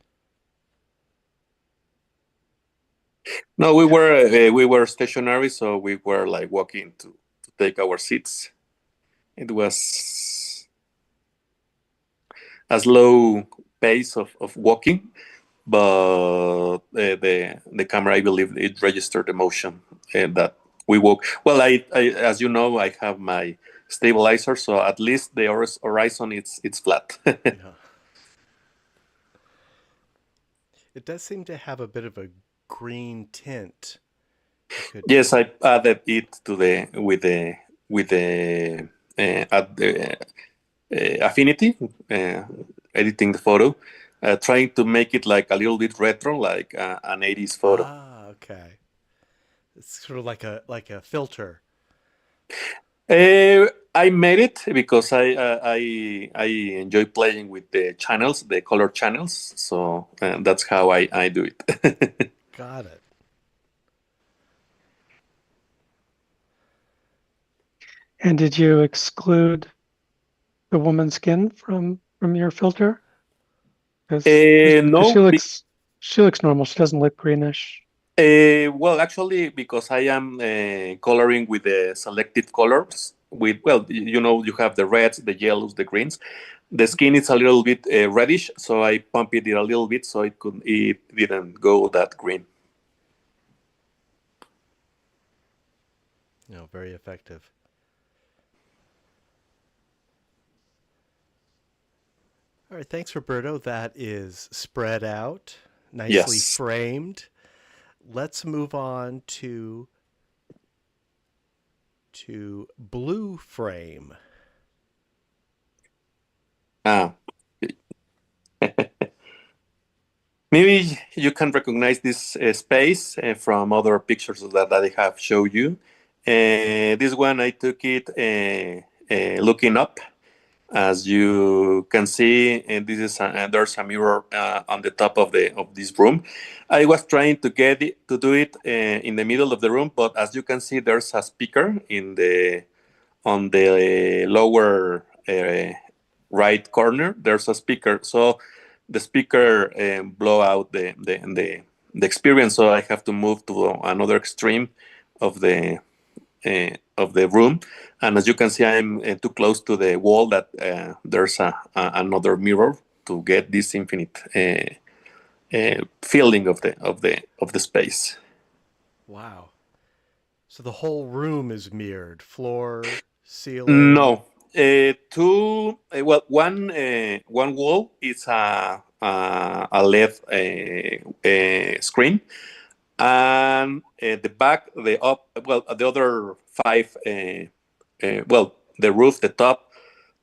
No, we were stationary, so we were like walking to take our seats. It was a slow pace of walking, but the camera, I believe, it registered the motion that we walk. Well, I as you know, I have my stabilizer, so at least the horizon it's flat. Yeah. It does seem to have a bit of a green tint. Yes, I added it to the with the at the affinity, editing the photo, trying to make it like a little bit retro, like an 80s photo. Ah, okay. It's sort of like a filter. I made it because I enjoy playing with the channels, the color channels. So that's how I do it. Got it. And did you exclude the woman's skin from your filter? Because No, she looks normal. She doesn't look greenish. well, actually, because I am coloring with the selective colors. With well, you know, you have the reds, the yellows, the greens. The skin is a little bit reddish, so I pumped it a little bit so it didn't go that green. No, very effective. All right, thanks, Roberto. That is spread out, nicely Yes. framed. Let's move on to blue frame. Ah. Maybe you can recognize this space from other pictures that I have showed you. This one I took it looking up. As you can see, and this is there's a mirror on the top of this room. I was trying to get it to do it in the middle of the room, but as you can see, there's a speaker on the lower right corner. There's a speaker, so the speaker blow out the experience. So I have to move to another extreme of the room, and as you can see, I'm too close to the wall that there's another mirror to get this infinite feeling of the space. Wow. So the whole room is mirrored, floor, ceiling. No, two. Well, one wall is a LED screen, and the back, the other five. Well, the roof, the top,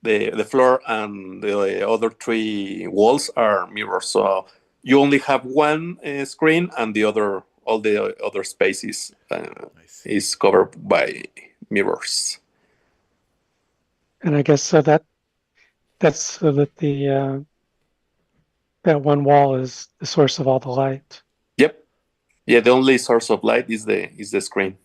the floor, and the other three walls are mirrors. So you only have one screen, and all the other spaces is covered by mirrors. And I guess so that's so that the that one wall is the source of all the light. Yep. Yeah, the only source of light is the screen.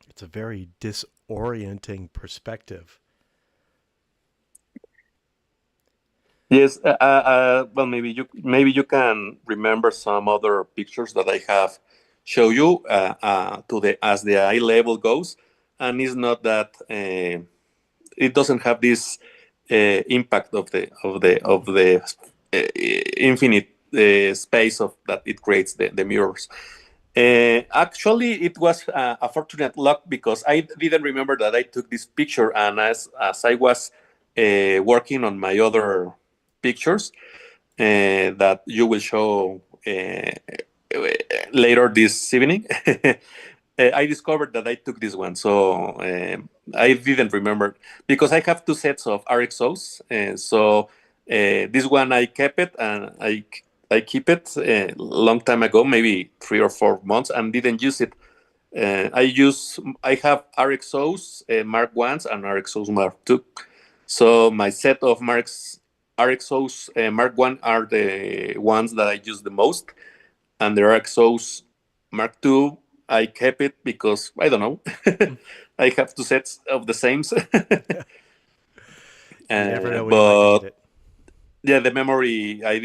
It's a very disorienting perspective. Yes. Well, maybe you can remember some other pictures that I have show you to the as the eye level goes, and it's not that it doesn't have this impact of the infinite space of that it creates the mirrors. Actually, it was a fortunate luck because I didn't remember that I took this picture, and as I was working on my other pictures that you will show later this evening, I discovered that I took this one. So I didn't remember because I have two sets of RXOs. So this one I kept it, and I keep it a long time ago, maybe 3 or 4 months, and didn't use it. I have RXOs Mark 1s and RXOs Mark 2. So my set of RXOs Mark 1 are the ones that I use the most, and the RXOs Mark 2 I kept it because I don't know. I have two sets of the same. You never know when you might need it. Yeah, the memory I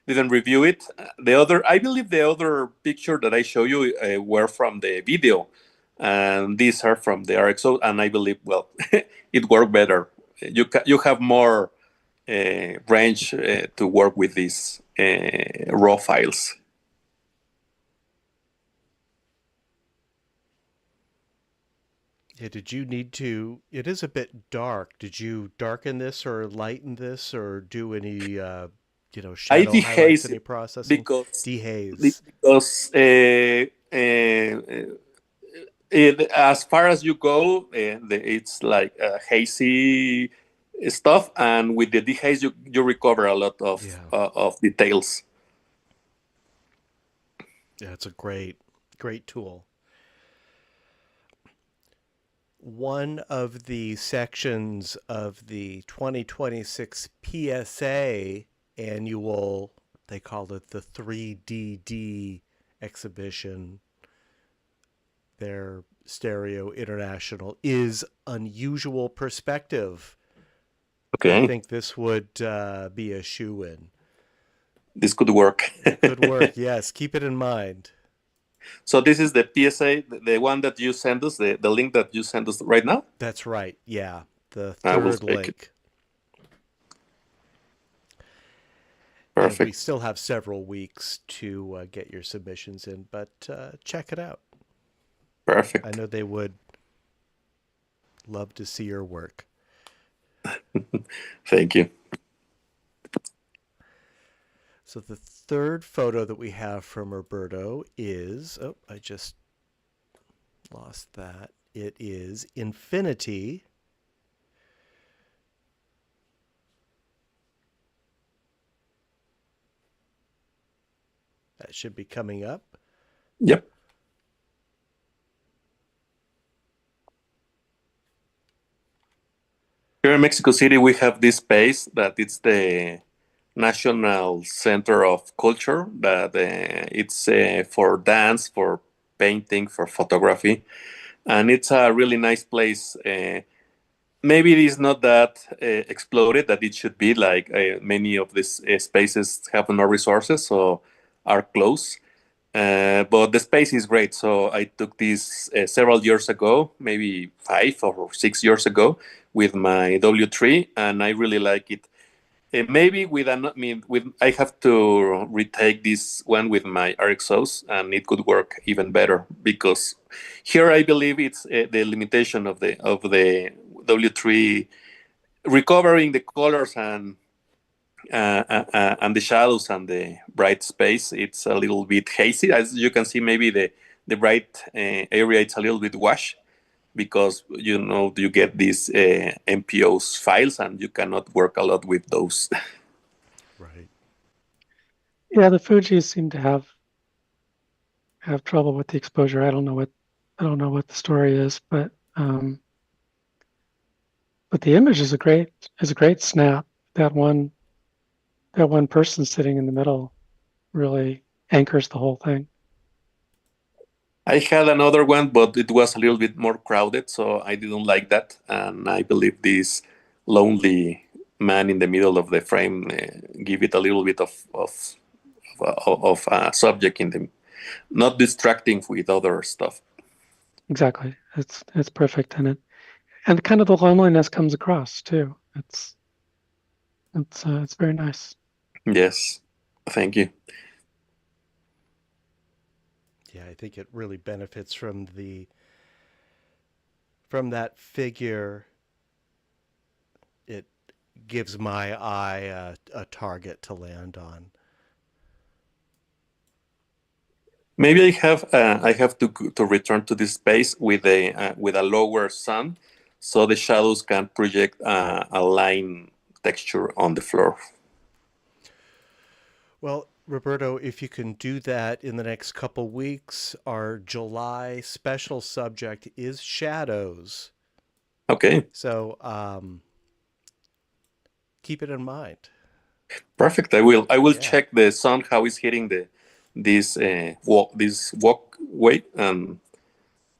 didn't review it. I believe the other picture that I show you were from the video, and these are from the RXO, and I believe it worked better. You have more range to work with these raw files. Yeah, did you need to? It is a bit dark. Did you darken this or lighten this or do any, I shadow highlights, dehaze any processing? Dehaze. because as far as you go, it's like hazy stuff, and with the dehaze, you recover a lot of details. Yeah, it's a great tool. One of the sections of the 2026 PSA annual, they called it the 3DD exhibition, their Stereo International, is unusual perspective. Okay. I think this would be a shoe-in. This could work. Good work, yes. Keep it in mind. So this is the PSA, the one that you sent us, the link that you sent us right now? That's right, yeah. The I will third link. Perfect. And we still have several weeks to get your submissions in, but check it out. Perfect. I know they would love to see your work. Thank you. So the third photo that we have from Roberto is, I just lost that. It is infinity. That should be coming up. Yep. Here in Mexico City, we have this space that it's the National Center of Culture, that it's for dance, for painting, for photography, and it's a really nice place. Maybe it is not that exploded that it should be. Like many of these spaces have no resources, so are closed. But the space is great. So I took this several years ago, maybe 5 or 6 years ago, with my W3, and I really like it. Maybe I have to retake this one with my RXOs, and it could work even better because here I believe it's the limitation of the W3 recovering the colors and the shadows and the bright space. It's a little bit hazy, as you can see. Maybe the bright area it's a little bit wash, because you get these MPOs files, and you cannot work a lot with those. Right. Yeah, the Fujis seem to have trouble with the exposure. I don't know what the story is, but the image is a great snap. That one person sitting in the middle really anchors the whole thing. I had another one, but it was a little bit more crowded, so I didn't like that. And I believe this lonely man in the middle of the frame give it a little bit of subject in them, not distracting with other stuff. Exactly. It's perfect, and kind of the loneliness comes across too. It's very nice. Yes, thank you. Yeah, I think it really benefits from that figure. It gives my eye a target to land on. Maybe I have to return to this space with a lower sun, so the shadows can project a line texture on the floor. Well, Roberto, if you can do that in the next couple weeks, our July special subject is shadows. Okay, So keep it in mind. perfect. I will Yeah. check the sun how it's hitting this walkway, and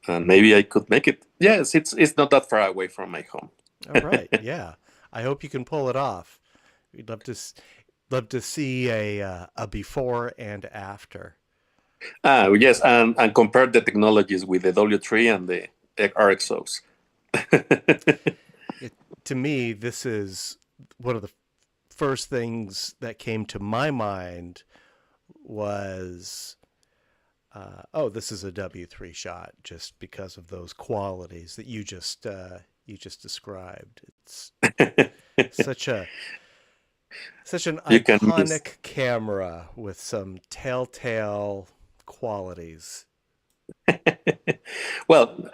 maybe I could make it. Yes, it's not that far away from my home. All right. Yeah. I hope you can pull it off. We'd love to see a before and after. Yes, and compare the technologies with the W3 and the RXOs. To me, this is one of the first things that came to my mind was, this is a W3 shot, just because of those qualities that you just described. It's such an iconic camera with some telltale qualities. Well,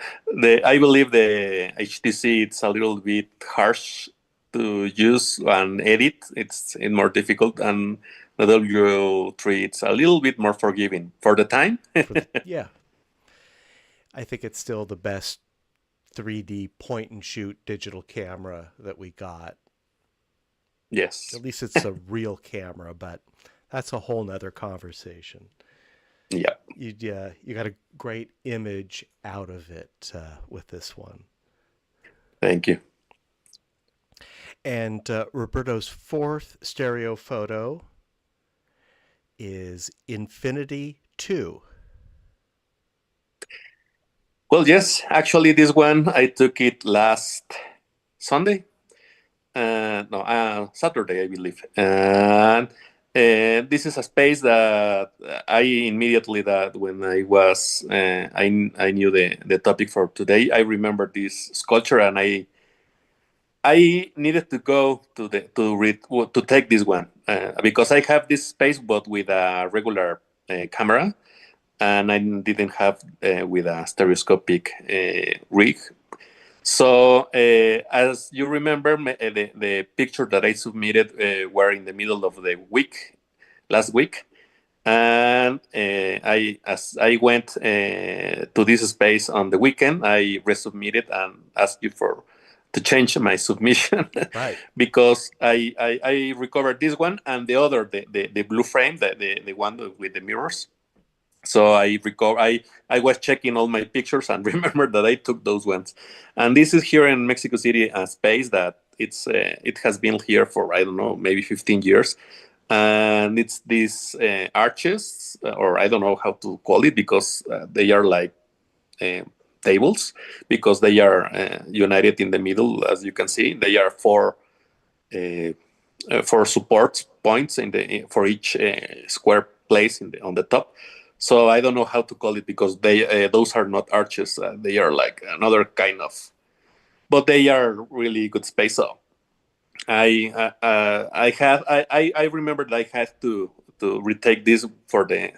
I believe the HTC it's a little bit harsh to use and edit. It's more difficult, and the W3 it's a little bit more forgiving for the time. Yeah, I think it's still the best 3D point and shoot digital camera that we got. Yes. At least it's a real camera, but that's a whole nother conversation. Yeah. You got a great image out of it with this one. Thank you. And Roberto's fourth stereo photo is Infinity 2. Well, yes, actually, this one I took it last Sunday. Saturday, I believe. And this is a space that I immediately, that when I was, I knew the topic for today. I remember this sculpture, and I needed to go to take this one because I have this space, but with a regular camera, and I didn't have with a stereoscopic rig. So, as you remember, the picture that I submitted were in the middle of the week, last week, and as I went to this space on the weekend, I resubmitted and asked you to change my submission, Right. because I recovered this one and the other, the blue frame, the one with the mirrors. So I was checking all my pictures and remembered that I took those ones. And this is here in Mexico City, a space that it has been here for, I don't know, maybe 15 years. And it's these arches, or I don't know how to call it, because they are like tables, because they are united in the middle. As you can see, they are four support points for each square place on the top. So I don't know how to call it, because those are not arches. They are like another kind of, but they are really good space. So I remember that I had to retake this for the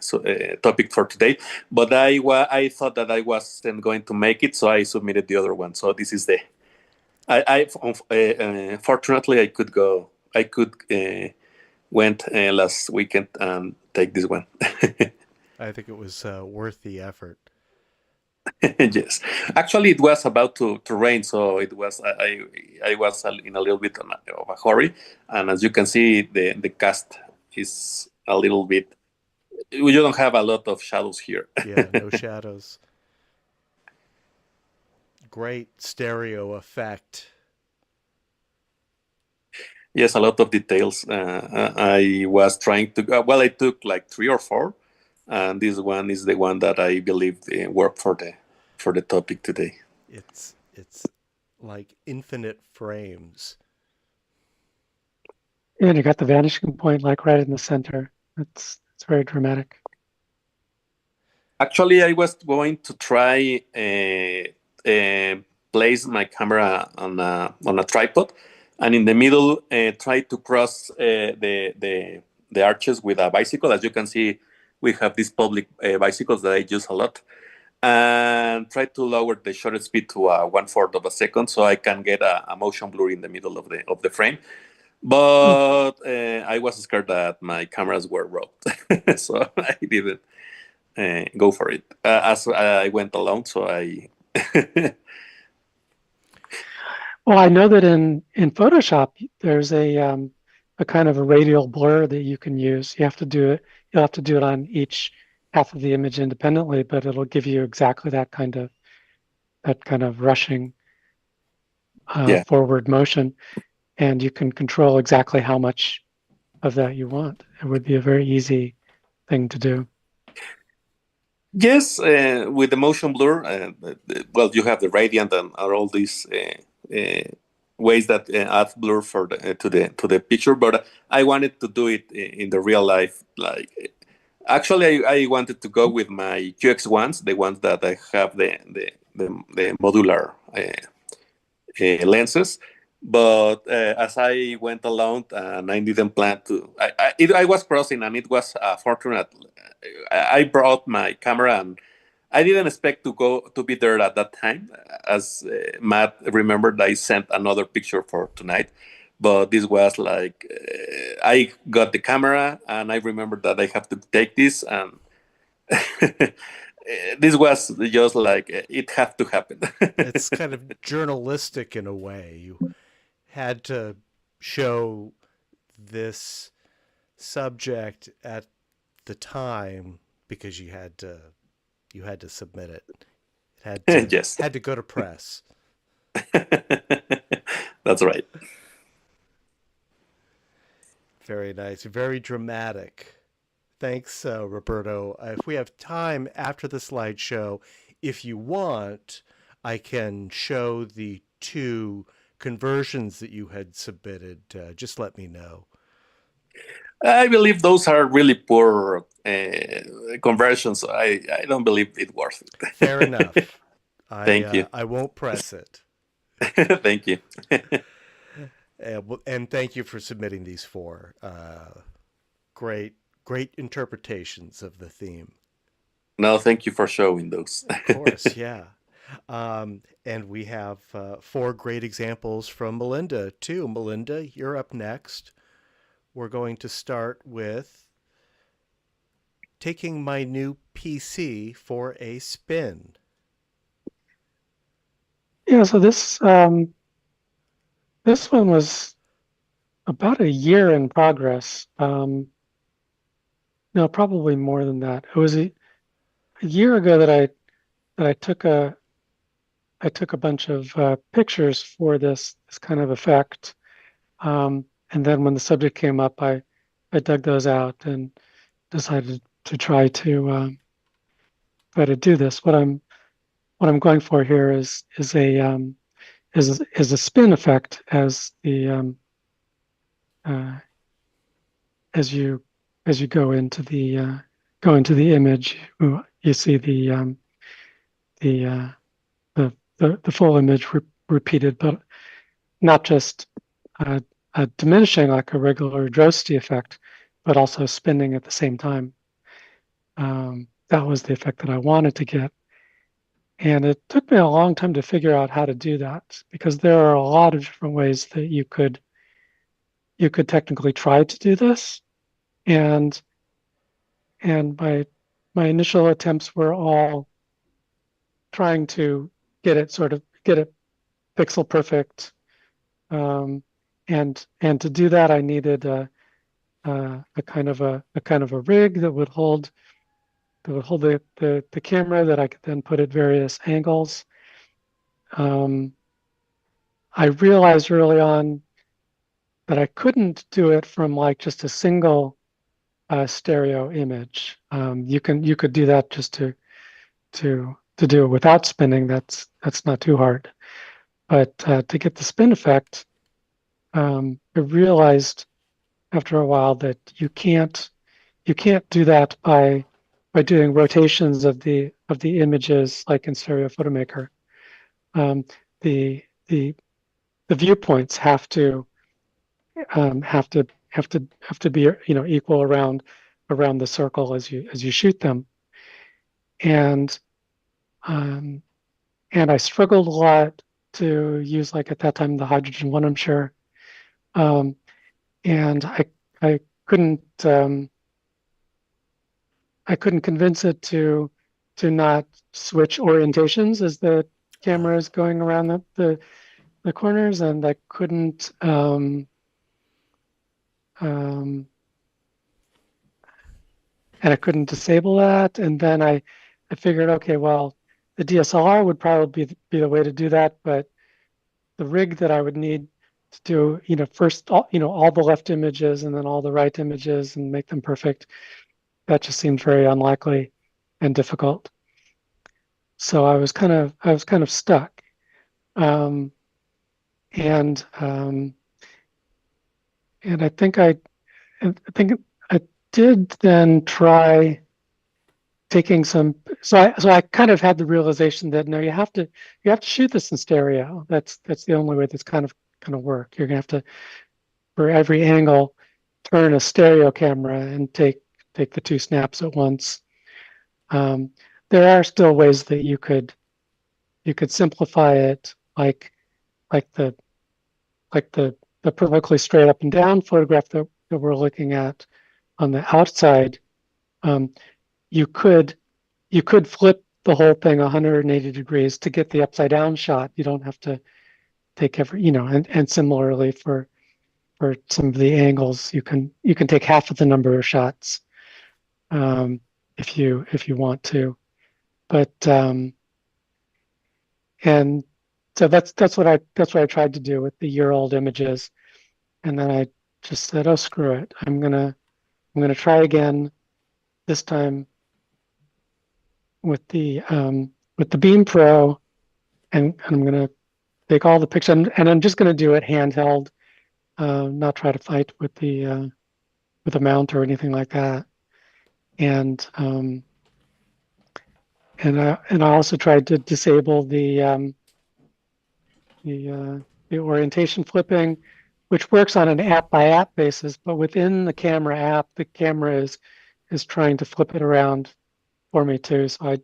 topic for today, but I thought that I wasn't going to make it, so I submitted the other one. So this is the fortunately I could go. I could went last weekend and take this one. I think it was worth the effort. Yes, actually, it was about to rain, so it was I was in a little bit of a hurry, and as you can see, the cast is a little bit. You don't have a lot of shadows here. Yeah, no shadows. Great stereo effect. Yes, a lot of details. I was trying to. Well, I took like 3 or 4, and this one is the one that I believe worked for the topic today. It's like infinite frames. Yeah, and you got the vanishing point like right in the center. It's very dramatic. Actually, I was going to try place my camera on a tripod, and in the middle try to cross the arches with a bicycle. As you can see, we have these public bicycles that I use a lot, and try to lower the shutter speed to 1/4 of a second, so I can get a motion blur in the middle of the frame. But I was scared that my cameras were robbed, so I didn't go for it. As I went alone, so I. Well, I know that in Photoshop there's a kind of a radial blur that you can use. You have to do it. You'll have to do it on each half of the image independently, but it'll give you exactly that kind of rushing forward motion, and you can control exactly how much of that you want. It would be a very easy thing to do. Yes, with the motion blur, well, you have the radiant and all these ways that add blur for to the picture. But I wanted to do it in the real life. Like, actually, I wanted to go with my QX1s, the ones that I have the modular lenses. But as I went along and I didn't plan to, I was crossing, and it was fortunate. I brought my camera, and I didn't expect to be there at that time. As Matt remembered, I sent another picture for tonight, but this was like I got the camera, and I remembered that I have to take this, and this was just like it had to happen. It's kind of journalistic in a way. You had to show this subject at the time because you had to submit it. It had to, yes. had to go to press. That's right. Very nice. Very dramatic. Thanks, Roberto. If we have time after the slideshow, if you want, I can show the 2 conversions that you had submitted. Just let me know. I believe those are really poor conversions. I don't believe it worth it. Fair enough. Thank you. I won't press it. Thank you. And thank you for submitting these 4. Great interpretations of the theme. No, thank you for showing those. Of course, yeah. And we have 4 great examples from Melinda, too. Melinda, you're up next. We're going to start with taking my new PC for a spin. Yeah, so this one was about a year in progress. No, probably more than that. It was a year ago that I took a bunch of pictures for this kind of effect. And then when the subject came up, I dug those out and decided to try to do this. What I'm going for here is a spin effect as the as you go into the image, you see the full image repeated, but not just diminishing like a regular Drosty effect, but also spinning at the same time. That was the effect that I wanted to get. And it took me a long time to figure out how to do that, because there are a lot of different ways that you could technically try to do this. And my initial attempts were all trying to get it pixel perfect. And to do that, I needed a kind of a rig that would hold the camera that I could then put at various angles. I realized early on that I couldn't do it from like just a single stereo image. You could do that just to do it without spinning. That's not too hard. But to get the spin effect, I realized after a while that you can't do that by doing rotations of the images like in Stereo Photomaker. The viewpoints have to be equal around the circle as you shoot them, and I struggled a lot to use, like, at that time, the hydrogen one, I'm sure, and I couldn't convince it to not switch orientations as the camera is going around the corners, and I couldn't disable that. And then I figured, okay, well, the DSLR would probably be the way to do that, but the rig that I would need to do, first all the left images and then all the right images and make them perfect, that just seemed very unlikely and difficult. So I was kind of stuck. And I think I did then try taking some. So I kind of had the realization that, no, you have to shoot this in stereo. That's the only way that's kind of work. You're gonna have to, for every angle, turn a stereo camera and take the two snaps at once. There are still ways that you could simplify it, like the perfectly straight up and down photograph that we're looking at on the outside. You could flip the whole thing 180 degrees to get the upside down shot. You don't have to take every, and similarly for some of the angles, you can take half of the number of shots if you want to. But and so that's what I tried to do with the year-old images, and then I just said, oh, screw it, I'm gonna try again, this time with the Beam Pro, and I'm gonna take all the pictures, and I'm just gonna do it handheld, not try to fight with the mount or anything like that. And I also tried to disable the orientation flipping, which works on an app by app basis, but within the camera app, the camera is trying to flip it around for me too. So I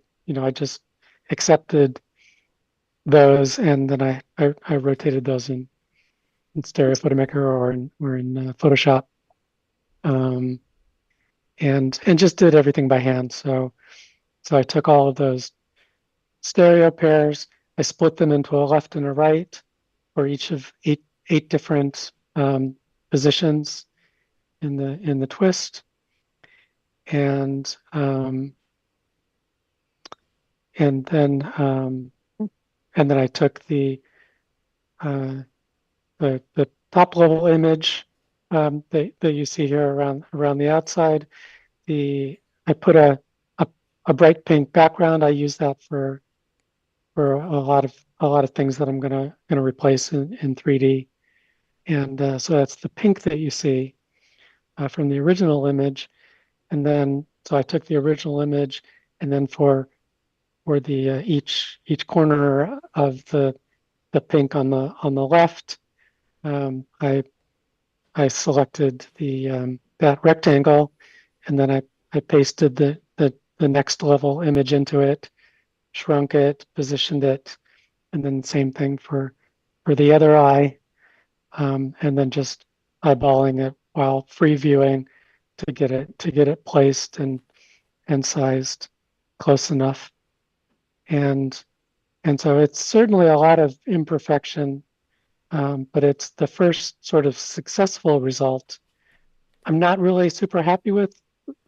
just accepted those, and then I rotated those in Stereo Photomaker or in Photoshop, and just did everything by hand. So I took all of those stereo pairs, I split them into a left and a right for each of eight different positions in the twist, and then I took the top level image that you see here around the outside. I put a bright pink background. I use that for a lot of things that I'm gonna replace in 3D, and so that's the pink that you see from the original image. And then so I took the original image, and then for the each corner of the pink on the left, I selected the that rectangle, and then I pasted the next level image into it, shrunk it, positioned it, and then same thing for the other eye, and then just eyeballing it while free viewing to get it placed and sized close enough. And so it's certainly a lot of imperfection, but it's the first sort of successful result. I'm not really super happy with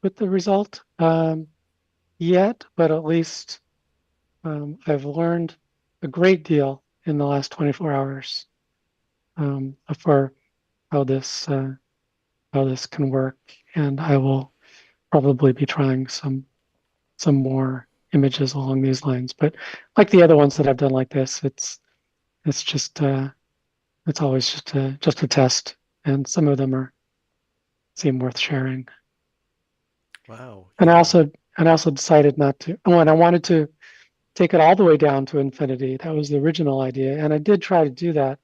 the result yet, but at least I've learned a great deal in the last 24 hours for how this can work, and I will probably be trying some more images along these lines. But like the other ones that I've done like this, it's just it's always just a test, and some of them seem worth sharing. Wow. And yeah. I also decided not to. When I wanted to take it all the way down to infinity, that was the original idea, and I did try to do that.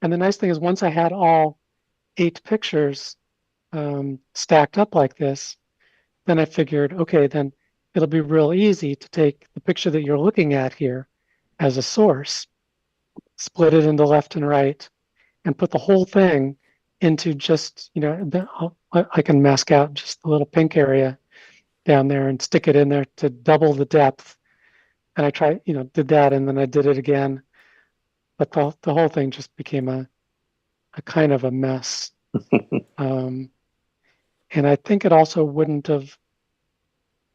And the nice thing is, once I had all 8 pictures stacked up like this, then I figured, okay, then it'll be real easy to take the picture that you're looking at here as a source, split it into left and right, and put the whole thing into just, I can mask out just the little pink area down there and stick it in there to double the depth. And I did that, and then I did it again. But the whole thing just became a kind of a mess. And I think it also wouldn't have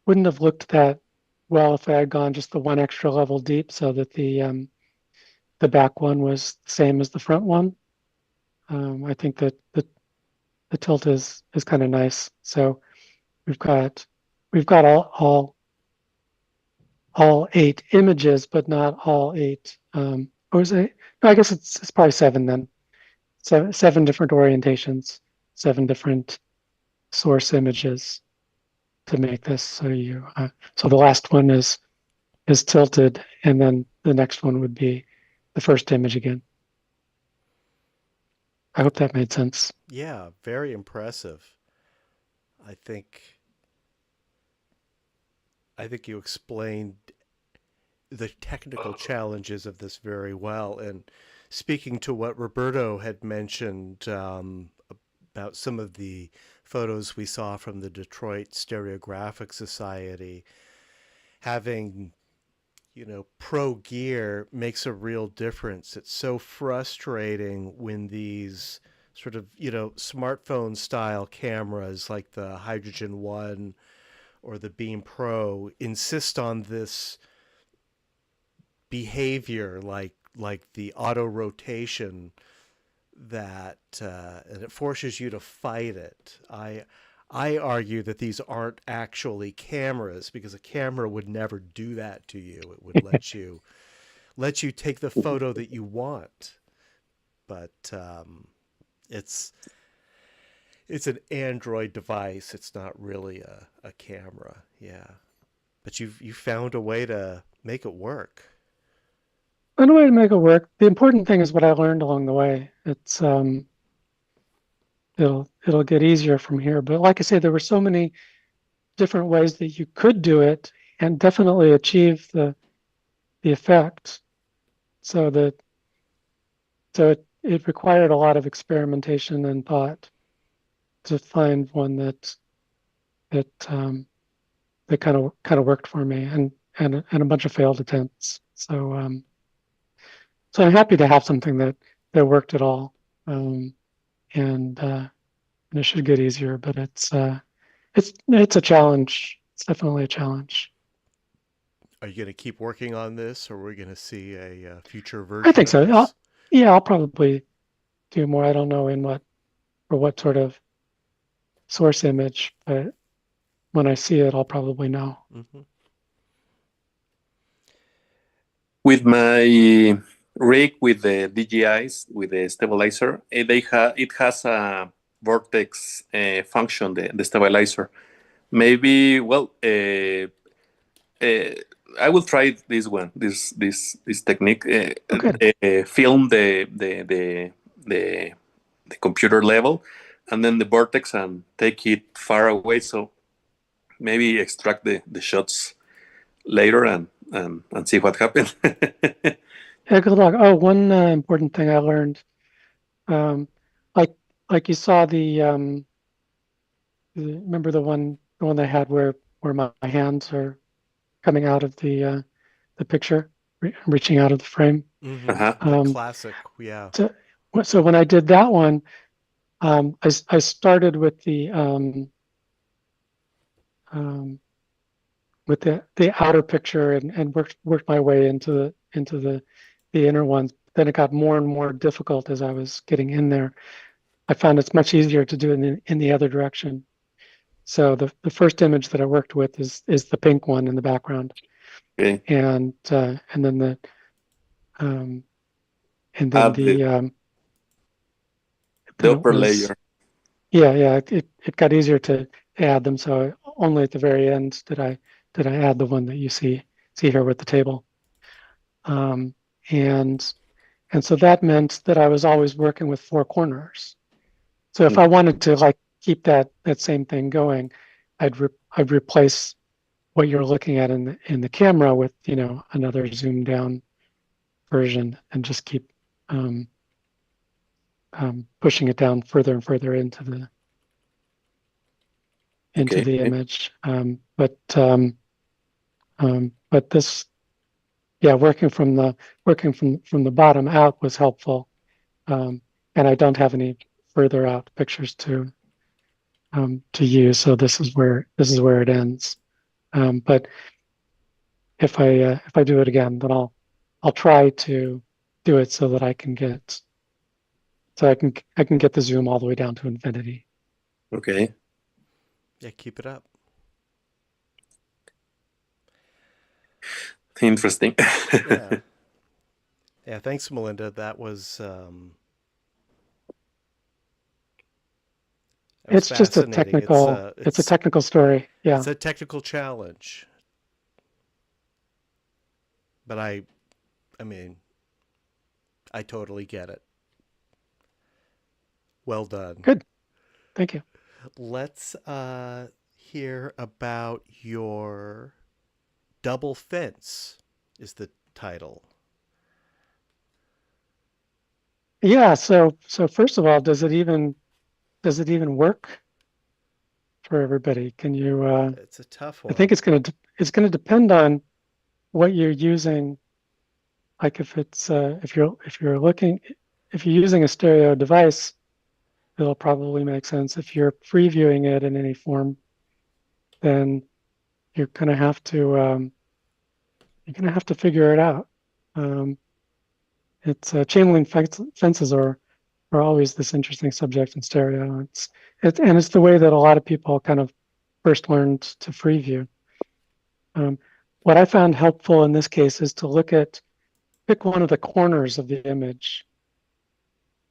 looked that well if I had gone just the one extra level deep, so that the back one was the same as the front one. I think that the tilt is kind of nice. So we've got all 8 images, but not all 8. Or is it? No, I guess it's probably 7 then. Seven different orientations, 7 different source images to make this. So so the last one is tilted, and then the next one would be the first image again. I hope that made sense. Yeah, very impressive. I think you explained the technical challenges of this very well. And speaking to what Roberto had mentioned about some of the photos we saw from the Detroit Stereoscopic Society, having pro gear makes a real difference. It's so frustrating when these sort of smartphone style cameras like the Hydrogen One or the Beam Pro insist on this behavior like the auto rotation that and it forces you to fight it. I argue that these aren't actually cameras, because a camera would never do that to you. It would let you take the photo that you want. But it's an Android device. It's not really a camera. Yeah. But you found a way to make it work. Found a way to make it work. The important thing is what I learned along the way. It's it'll get easier from here. But like I say, there were so many different ways that you could do it and definitely achieve the effect. So it required a lot of experimentation and thought to find one that kind of worked for me, and a bunch of failed attempts. So I'm happy to have something that worked at all. And it should get easier, but it's a challenge. It's definitely a challenge. Are you going to keep working on this, or are we going to see a future version? I think so. Of this? I'll probably do more. I don't know in what sort of source image, but when I see it, I'll probably know. Mm-hmm. With my rig with the DJIs, with the stabilizer, it has a vortex function, the stabilizer. Maybe, I will try this one, this technique. Film the computer level, and then the vortex and take it far away. So maybe extract the shots later and see what happens. Yeah, good luck. Oh, one important thing I learned, um, like you saw remember the one I had where my hands are coming out of the picture, reaching out of the frame. Uh-huh. The classic, yeah. So when I did that one, I started with the outer picture and worked my way into the inner ones. Then it got more and more difficult as I was getting in there. I found it's much easier to do it in the other direction. So the first image that I worked with is the pink one in the background, Okay. and then the um, and then Add the then upper it was, layer. yeah, it got easier to add them. So only at the very end did I add the one that you see here with the table. Um, and so that meant that I was always working with four corners. So if I wanted to like keep that same thing going, I'd replace what you're looking at in the camera with, you know, another zoomed down version, and just keep pushing it down further and further into the Okay. image. But this, yeah, working from the bottom out was helpful. And I don't have any further out pictures to use, so this is where it ends. But if I do it again, then I'll try to do it so that I can get the zoom all the way down to infinity. Okay. Yeah, keep it up. Interesting. Yeah. Yeah, thanks, Melinda. That was It's just a fascinating. technical, it's a technical story. Yeah. It's a technical challenge. But I mean, I totally get it. Well done. Good. Thank you. Let's hear about your double fence is the title. Yeah. So first of all, does it even work for everybody? Can you? It's a tough one. I think it's gonna depend on what you're using. Like if it's if you're using a stereo device, it'll probably make sense. If you're previewing it in any form, then you're gonna have to figure it out. It's chain link fences are always this interesting subject in stereo. It's the way that a lot of people kind of first learned to preview. What I found helpful in this case is to pick one of the corners of the image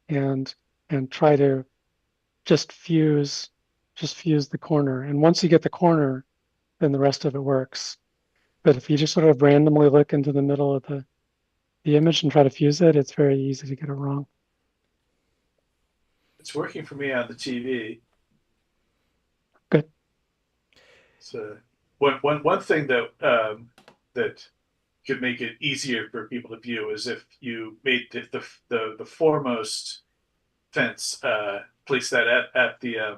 and try to just fuse the corner. And once you get the corner, then the rest of it works. But if you just sort of randomly look into the middle of the image and try to fuse it, it's very easy to get it wrong. It's working for me on the TV. Good. So one thing that that could make it easier for people to view is if you made the foremost fence, place that at the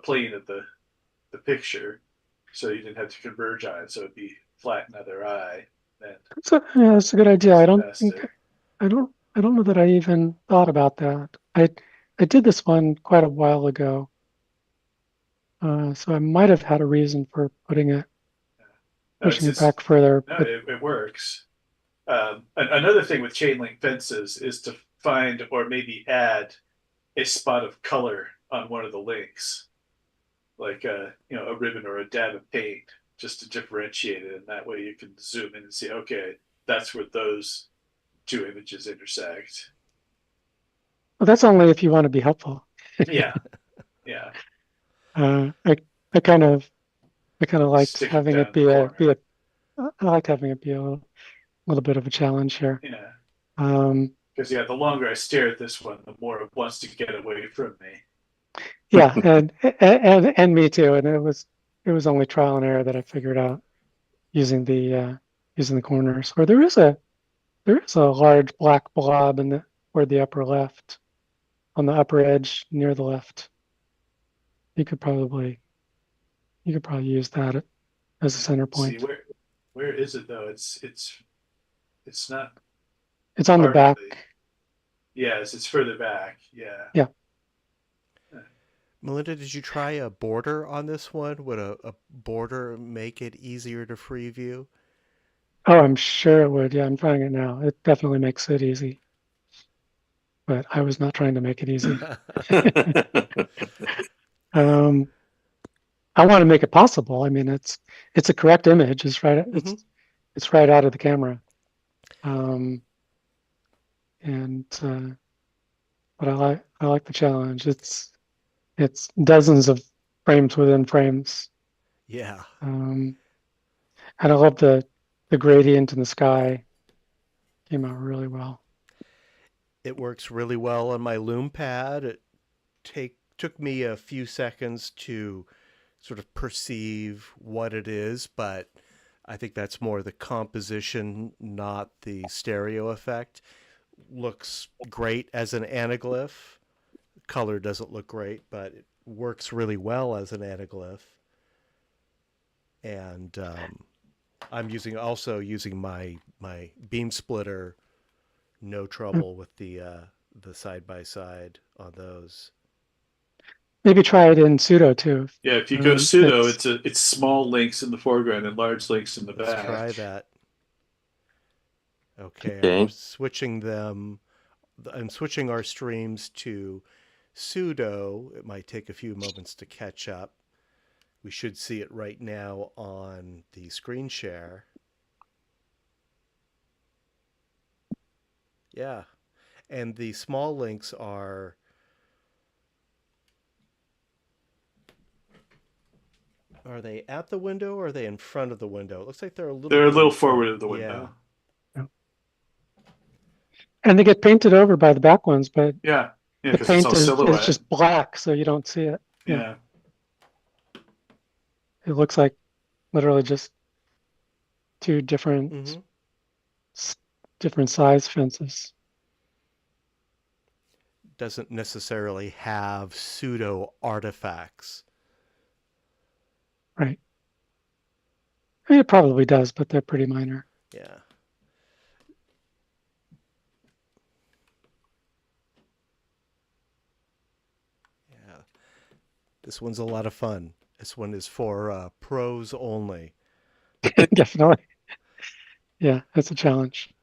plane of the picture, so you didn't have to converge on it, so it'd be flat in either eye. Yeah, that's a good idea. I don't know that I even thought about that. I did this one quite a while ago, so I might have had a reason for pushing it back further. No, it works. Another thing with chain link fences is to find or maybe add a spot of color on one of the links, like a ribbon or a dab of paint, just to differentiate it, and that way you can zoom in and see, okay, that's where those two images intersect. Well, that's only if you want to be helpful. Yeah. I kind of liked Stick having it be a I liked having it be a little bit of a challenge here. Yeah. Um, Because the longer I stare at this one, the more it wants to get away from me. Yeah, and me too. And it was only trial and error that I figured out using the corners. Or there is a large black blob in the toward the upper left, on the upper edge near the left. You could probably use that as a center See point. where is it though? It's not It's on the part of back. the. Yes, it's further back. Yeah. Yeah. Melinda, did you try a border on this one? Would a border make it easier to free view? Oh, I'm sure it would. Yeah, I'm trying it now. It definitely makes it easy. But I was not trying to make it easy. I want to make it possible. I mean, it's a correct image. It's right. It's right out of the camera. And but I like the challenge. It's dozens of frames within frames. Yeah. And I love the gradient in the sky. Came out really well. It works really well on my Loom pad. It took me a few seconds to sort of perceive what it is, but I think that's more the composition, not the stereo effect. Looks great as an anaglyph. Color doesn't look great, but it works really well as an anaglyph. And I'm also using my beam splitter. No trouble with the side by side on those. Maybe try it in pseudo too. Yeah, if you go pseudo, it's small links in the foreground and large links in the back. Let's try that. Okay, Okay. I'm switching them. I'm switching our streams to pseudo. It might take a few moments to catch up. We should see it right now on the screen share. Yeah. And the small links are they at the window or are they in front of the window? It looks like they're a little forward of the window. Yeah. And they get painted over by the back ones, but Yeah. Yeah, the because paint it's all silhouette. is just black, so you don't see it. Yeah. It looks like literally just two different different size fences. Doesn't necessarily have pseudo artifacts. Right. I mean, it probably does, but they're pretty minor. Yeah. Yeah. This one's a lot of fun. This one is for pros only. Definitely. Yeah, that's a challenge.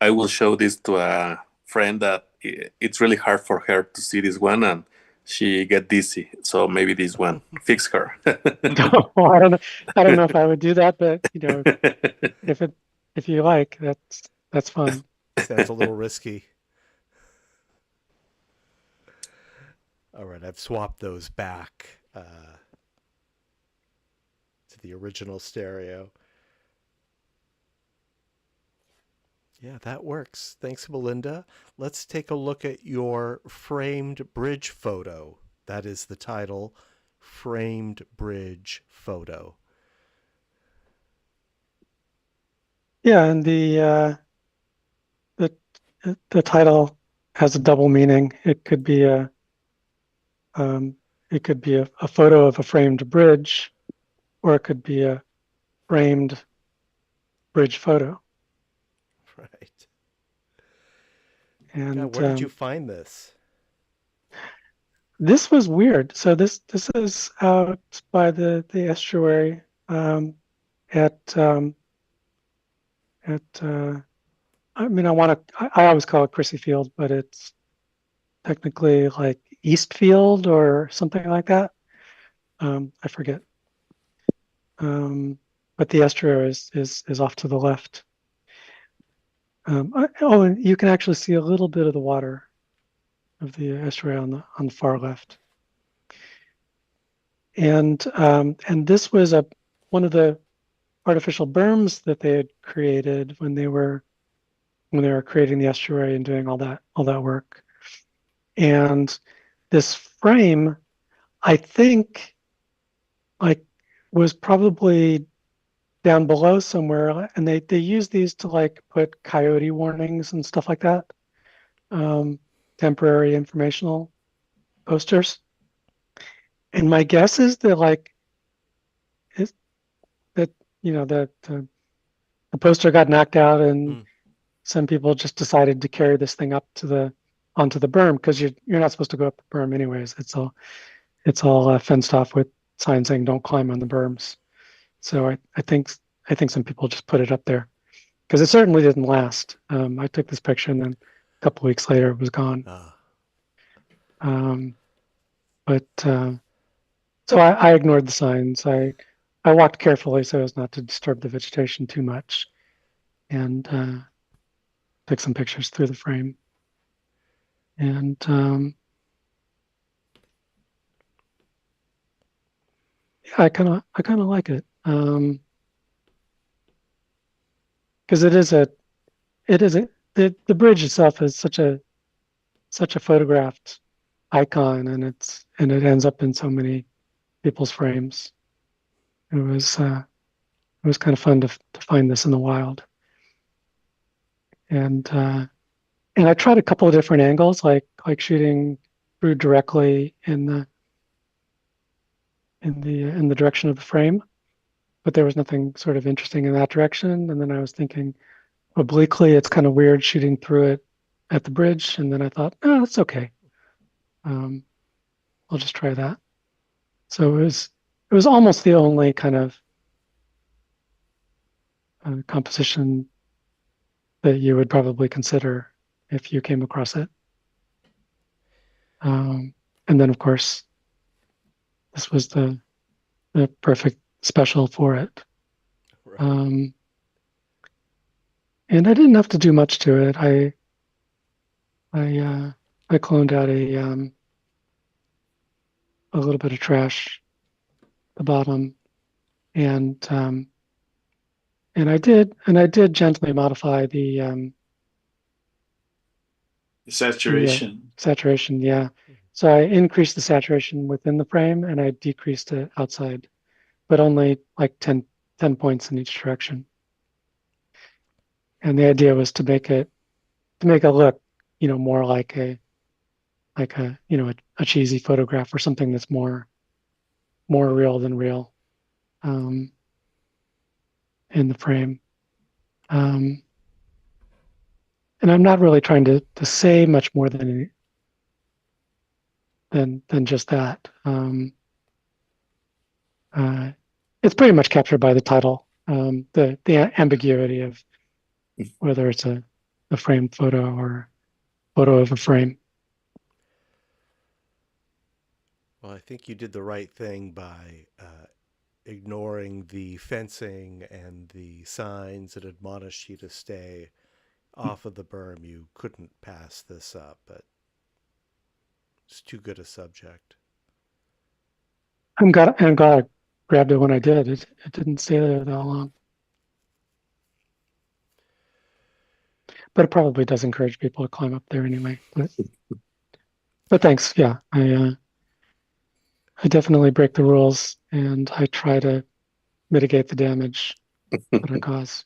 I will show this to a friend that it's really hard for her to see this one, and she get dizzy. So maybe this one fix her. Well, I don't know if I would do that, but if you like, that's fun. Sounds a little risky. All right, I've swapped those back to the original stereo. Yeah, that works. Thanks, Melinda. Let's take a look at your framed bridge photo. That is the title, Framed Bridge Photo. Yeah, and the title has a double meaning. It could be a photo of a framed bridge, or it could be a framed bridge photo. Right. And God, where did you find this? This was weird. So this is out by the estuary at I mean, I always call it Chrissy Field, but it's technically like Eastfield or something like that. I forget. But the estuary is off to the left. And you can actually see a little bit of the water of the estuary on the far left. And this was one of the artificial berms that they had created when they were creating the estuary and doing all that work. And this frame, I think, like, was probably down below somewhere, and they use these to like put coyote warnings and stuff like that. Temporary informational posters. And my guess is that like is that that the poster got knocked out, and some people just decided to carry this thing up to the onto the berm, because you're not supposed to go up the berm anyways. It's all fenced off with signs saying don't climb on the berms. So I think some people just put it up there, because it certainly didn't last. I took this picture, and then a couple weeks later it was gone. But so I ignored the signs. I walked carefully so as not to disturb the vegetation too much, and took some pictures through the frame. And yeah, I kind of like it, because the bridge itself is such a photographed icon, and it ends up in so many people's frames. It was kind of fun to find this in the wild, and I tried a couple of different angles, like shooting through directly in the direction of the frame, but there was nothing sort of interesting in that direction. And then I was thinking obliquely, it's kind of weird shooting through it at the bridge, and then I thought, oh, that's okay. I'll just try that. So it was almost the only kind of composition that you would probably consider if you came across it. And then, of course, this was the perfect special for it. Right. And I didn't have to do much to it. I cloned out a little bit of trash at the bottom, and I did gently modify the Saturation. saturation. Yeah. So I increased the saturation within the frame, and I decreased it outside, but only like 10 points in each direction. And the idea was to make it look, more like a cheesy photograph, or something that's more real than real, in the frame. And I'm not really trying to say much more than just that. It's pretty much captured by the title, the ambiguity of whether it's a framed photo or photo of a frame. Well, I think you did the right thing by ignoring the fencing and the signs that admonished you to stay off of the berm. You couldn't pass this up, but it's too good a subject. I'm glad I grabbed it when I did. It didn't stay there that long. But it probably does encourage people to climb up there anyway. But thanks. Yeah, I definitely break the rules, and I try to mitigate the damage that I cause.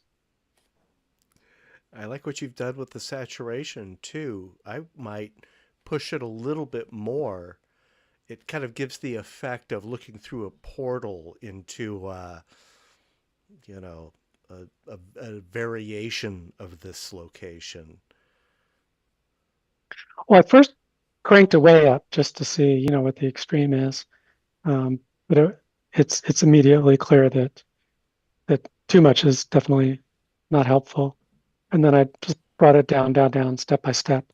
I like what you've done with the saturation too. I might push it a little bit more. It kind of gives the effect of looking through a portal into, a variation of this location. Well, I first cranked it way up just to see, what the extreme is. But it's immediately clear that too much is definitely not helpful. And then I just brought it down, step by step.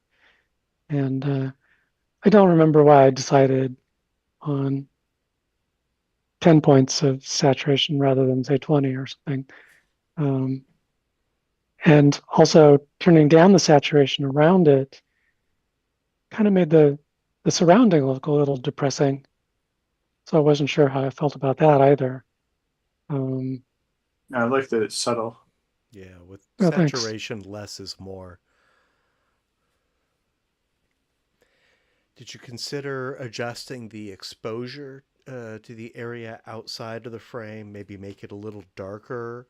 And I don't remember why I decided on 10 points of saturation rather than, say, 20 or something. And also turning down the saturation around it kind of made the surrounding look a little depressing. So I wasn't sure how I felt about that either. I like that it's subtle. Yeah, with Thanks. saturation, less is more. Did you consider adjusting the exposure to the area outside of the frame? Maybe make it a little darker,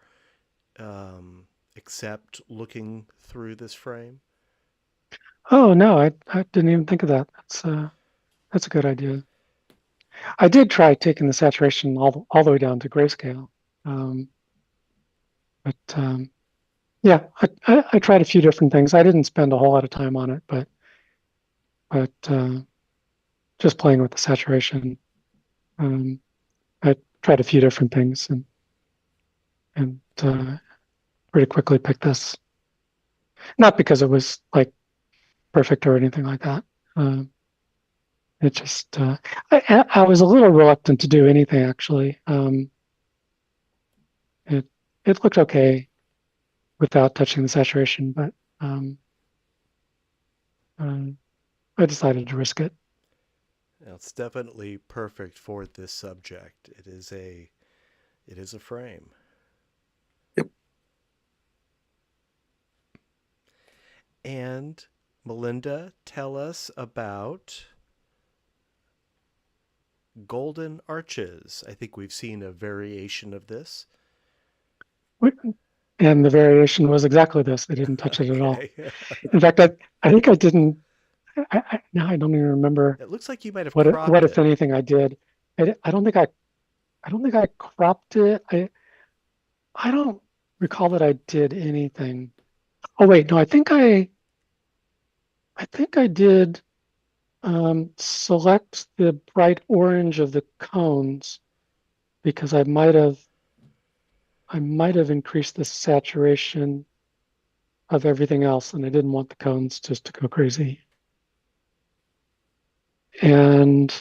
except looking through this frame? Oh no, I didn't even think of that. That's a good idea. I did try taking the saturation all the way down to grayscale, but yeah, I tried a few different things. I didn't spend a whole lot of time on it, but just playing with the saturation, I tried a few different things and pretty quickly picked this. Not because it was like perfect or anything like that. It just I was a little reluctant to do anything actually. It looked okay without touching the saturation, but I decided to risk it. Now, it's definitely perfect for this subject. It is a frame. Yep. And Melinda, tell us about golden arches. I think we've seen a variation of this. And the variation was exactly this. They didn't touch it at all. Okay. In fact, I think I didn't. Now I don't even remember It looks like you might have what cropped if it. anything I did. I don't think I cropped it. I don't recall that I did anything. Oh wait, no, I think I did select the bright orange of the cones because I might have increased the saturation of everything else, and I didn't want the cones just to go crazy. And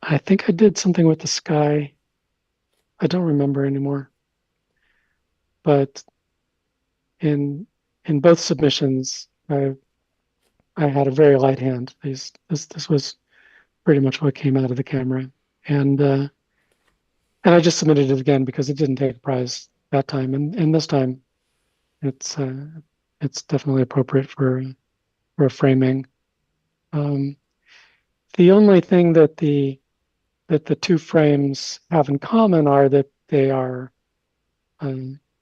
I think I did something with the sky. I don't remember anymore. But in both submissions, I had a very light hand. This was pretty much what came out of the camera, and I just submitted it again because it didn't take a prize that time, and this time, it's definitely appropriate for framing. The only thing that the two frames have in common are that they are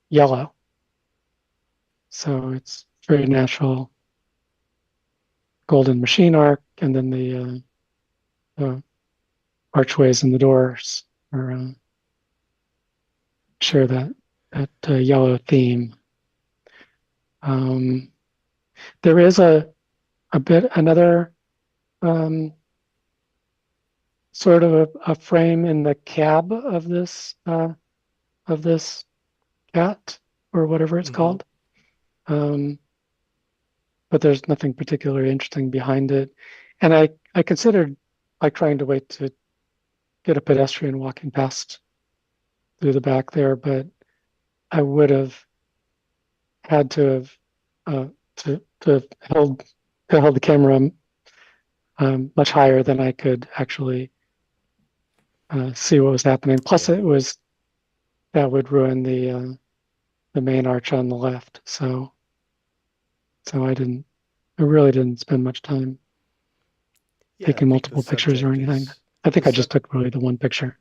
yellow. So it's very natural golden machine arc, and then the archways and the doors are share that yellow theme. There is another sort of a frame in the cab of this cat or whatever it's called. But there's nothing particularly interesting behind it. And I considered like trying to wait to get a pedestrian walking past through the back there, but I would have had to have held the camera much higher than I could actually see what was happening. Plus, Yeah. that would ruin the main arch on the left. So I really didn't spend much time Yeah, I taking think multiple the pictures or subject anything. is- I think the I just took really the one picture.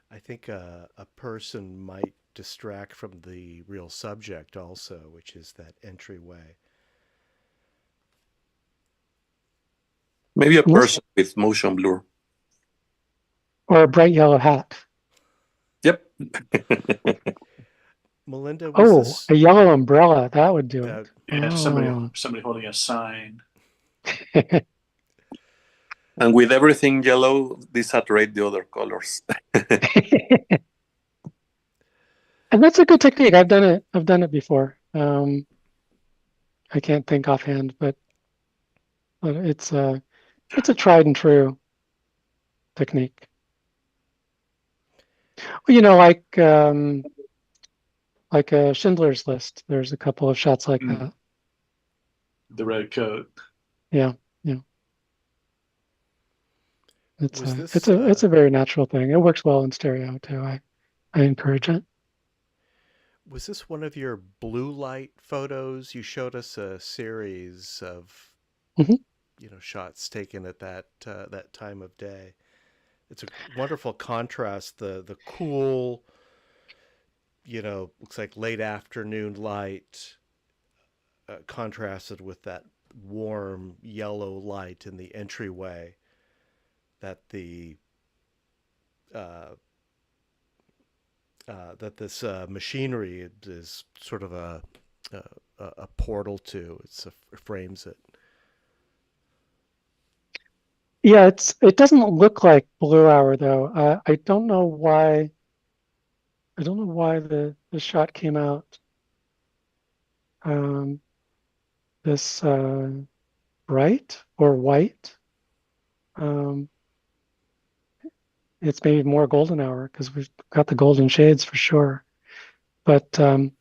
I think a person might distract from the real subject also, which is that entryway. Maybe a Unless- person with motion blur. Or a bright yellow hat. Yep. Melinda, was Oh, this a yellow umbrella. That would do it. Yeah, Oh. somebody holding a sign. And with everything yellow, desaturate the other colors. And that's a good technique. I've done it before. I can't think offhand, but it's a tried and true technique. Well, you know, like a Schindler's List. There's a couple of shots like that. The red coat. Yeah. Was this, it's a very natural thing. It works well in stereo too. I encourage it. was this one of your blue light photos? You showed us a series of Mhm. shots taken at that time of day. It's a wonderful contrast. The cool, looks like late afternoon light contrasted with that warm yellow light in the entryway that that this machinery is sort of a portal to. It frames it. Yeah, it doesn't look like blue hour though. I don't know why. I don't know why the shot came out this bright or white. It's maybe more golden hour because we've got the golden shades for sure. But the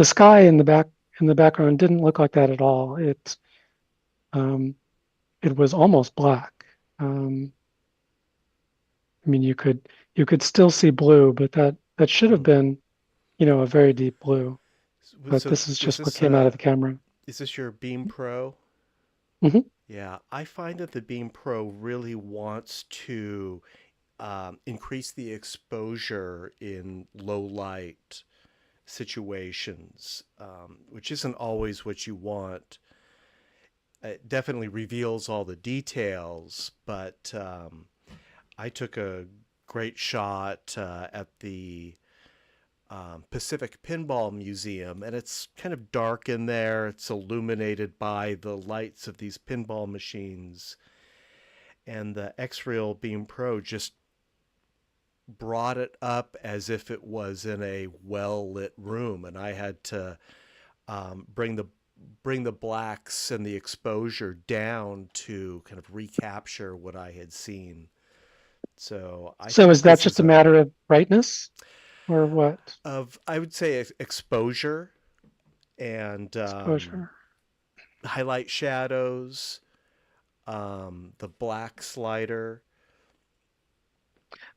sky in the background didn't look like that at all. It was almost black. I mean, you could still see blue, but that should have been, a very deep blue. But So this is just what came out of the camera. Is this your Beam Pro? Mm-hmm. Yeah, I find that the Beam Pro really wants to increase the exposure in low light situations, which isn't always what you want. It definitely reveals all the details, but I took a great shot at the Pacific Pinball Museum, and it's kind of dark in there. It's illuminated by the lights of these pinball machines, and the X-Real Beam Pro just brought it up as if it was in a well-lit room, and I had to bring the blacks and the exposure down to kind of recapture what I had seen. So is that just a matter of brightness or what? I would say exposure and Exposure. highlight shadows, the black slider.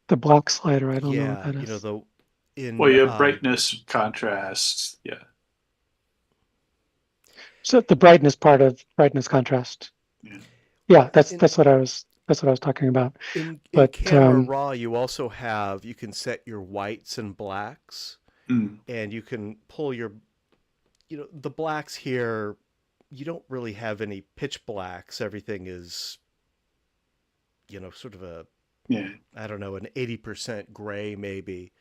The black slider, I don't know what that is. Well, you have brightness, contrast, yeah. So the brightness part of brightness contrast. Yeah, that's what I was talking about. In Camera Raw, you also you can set your whites and blacks, and you can pull the blacks here. You don't really have any pitch blacks. Everything is, sort of I don't know, an 80% gray maybe.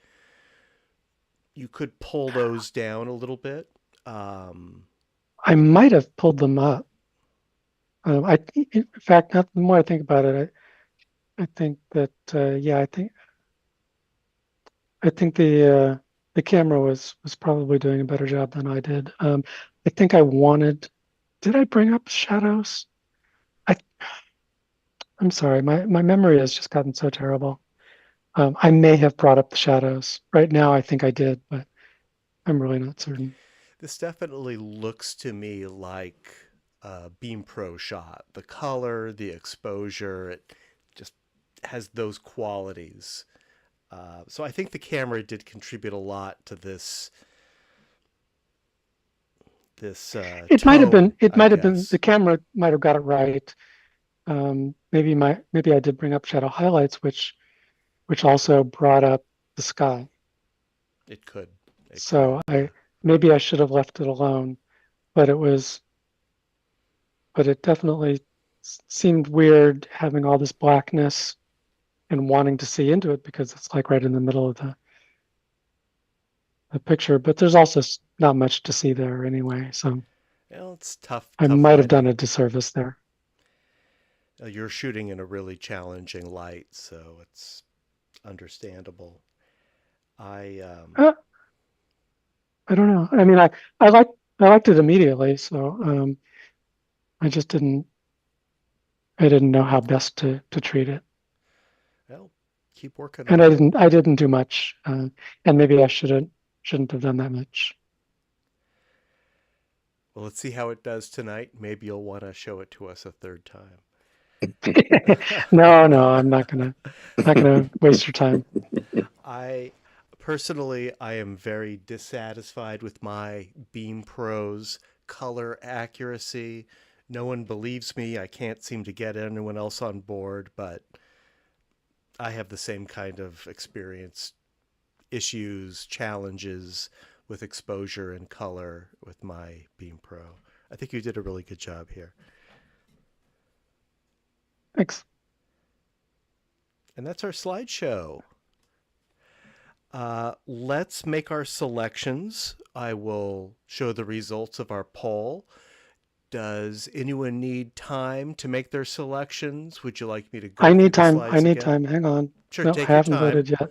You could pull those down a little bit. I might have pulled them up. In fact, the more I think about it, I think that I think the camera was probably doing a better job than I did. I think did I bring up shadows? I'm sorry, my memory has just gotten so terrible. I may have brought up the shadows. Right now, I think I did, but I'm really not certain. This definitely looks to me like a Beam Pro shot. The color, the exposure, it just has those qualities. So I think the camera did contribute a lot to this. It might have been. It might have been. The camera might have got it right. Maybe I did bring up shadow highlights, which also brought up the sky. It could. Maybe I should have left it alone, but it definitely seemed weird having all this blackness and wanting to see into it because it's like right in the middle of the picture. But there's also not much to see there anyway, so it's tough. I might have done a disservice there. You're shooting in a really challenging light, so it's understandable. I don't know. I mean, I liked it immediately, so I just didn't know how best to treat it. Well, keep working on it. And I didn't do much, and maybe I shouldn't have done that much. Well, let's see how it does tonight. Maybe you'll want to show it to us a third time. No, I'm not gonna waste your time. Personally, I am very dissatisfied with my Beam Pro's color accuracy. No one believes me. I can't seem to get anyone else on board, but I have the same kind of experience, issues, challenges with exposure and color with my Beam Pro. I think you did a really good job here. Thanks. And that's our slideshow. Let's make our selections. I will show the results of our poll. Does anyone need time to make their selections? Would you like me to go I through need the time. slides I need again? time. Hang on. Sure, No, I take your haven't time. voted yet.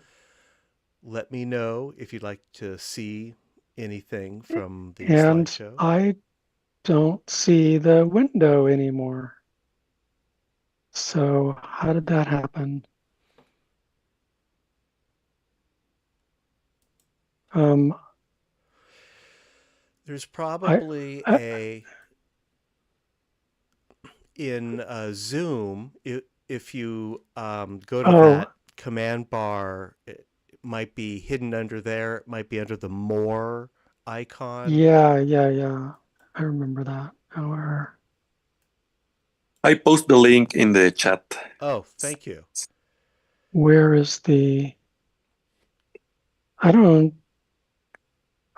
Let me know if you'd like to see anything from the And slideshow. I don't see the window anymore. So how did that happen? There's probably I- in Zoom, if you go to Oh. that command bar, it might be hidden under there. It might be under the more icon. Yeah. I remember that. Or I post the link in the chat. Oh, thank you. where is the? I don't.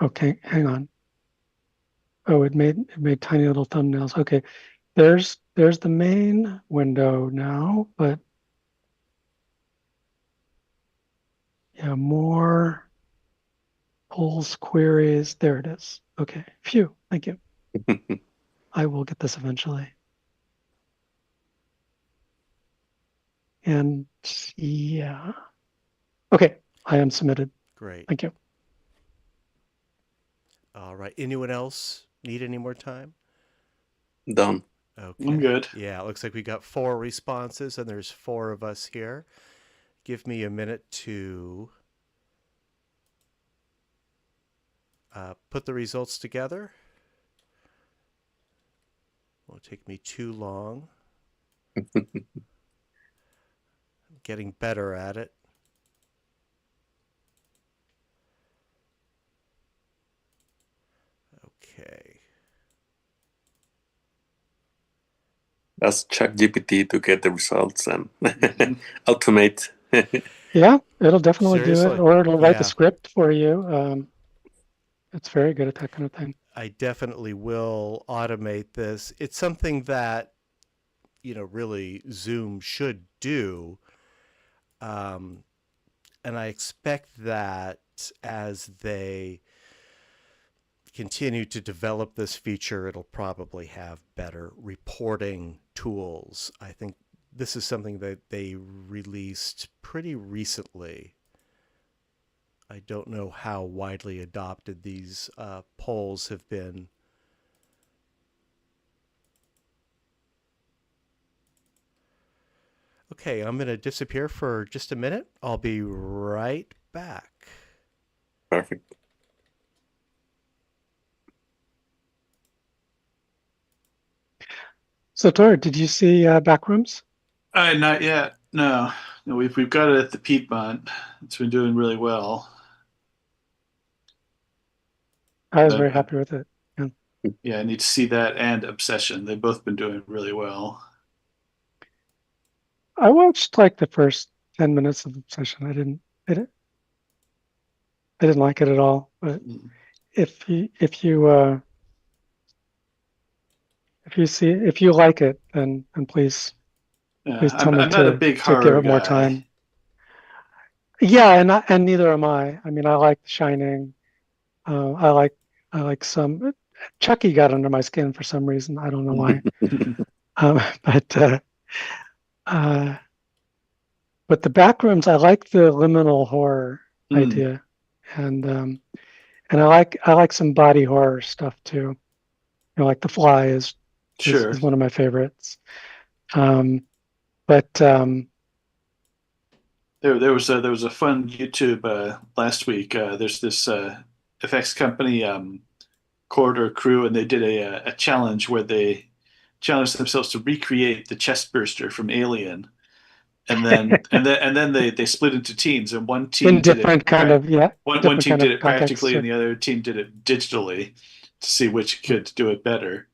Okay, hang on. Oh, it made tiny little thumbnails. Okay, there's the main window now, but yeah, more polls, queries. There it is. Okay, phew. Thank you. I will get this eventually. And yeah. Okay, I am submitted. Great. Thank you. All right. Anyone else need any more time? Done. Okay. I'm good. Yeah, it looks like we got 4 responses, and there's 4 of us here. Give me a minute to put the results together. Won't take me too long. I'm getting better at it. Okay. Ask ChatGPT to get the results and automate. Yeah, it'll definitely do it, Seriously? or it'll write the Yeah. script for you. It's very good at that kind of thing. I definitely will automate this. It's something that, really Zoom should do. And I expect that as they continue to develop this feature, it'll probably have better reporting tools. I think this is something that they released pretty recently. I don't know how widely adopted these polls have been. Okay, I'm going to disappear for just a minute. I'll be right back. Perfect. So, Tor, did you see Backrooms? Not yet. No, we've got it at the Piedmont. It's been doing really well. I was very happy with it. Yeah, I need to see that and Obsession. They've both been doing really well. I watched like the first 10 minutes of Obsession. I didn't like it at all. But if you like it, then please tell me I'm not a big to horror give it more guy. time. Yeah, and neither am I. I mean, I like The Shining. I like some. Chucky got under my skin for some reason. I don't know why. But the Backrooms, I like the liminal horror idea, and I like some body horror stuff too. Like The Fly is one of my favorites. But there was a fun YouTube last week. There's this effects company, Corridor Crew, and they did a challenge where they challenged themselves to recreate the chest burster from Alien, and then they split into teams, and one team in different kind of one team did it contexts, practically, and the other team did it digitally to see which could do it better.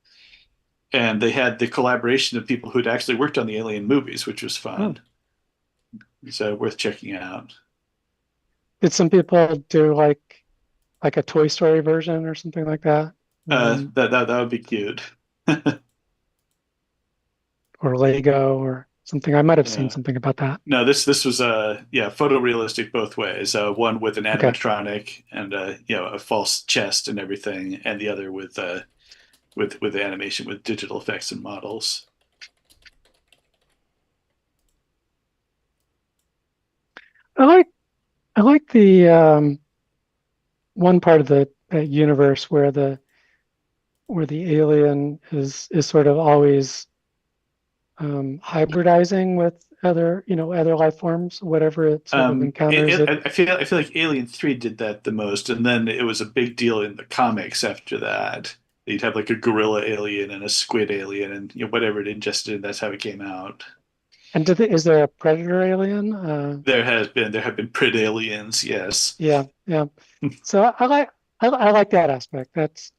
and they had the collaboration of people who'd actually worked on the Alien movies, which was fun. So worth checking out. Did some people do like a Toy Story version or something like that? That would be cute. Or Lego or something. I might have seen Yeah. something about that. No, this was photorealistic both ways. One with an Okay. animatronic and a false chest and everything, and the other with animation with digital effects and models. I like the one part of the universe where the alien is sort of always hybridizing with other life forms, whatever it sort of encounters. I feel like Alien 3 did that the most, and then it was a big deal in the comics after that. You'd have like a gorilla alien and a squid alien, and whatever it ingested, that's how it came out. And is there a predator alien? There have been pred aliens, yes. Yeah. So I like that aspect. That's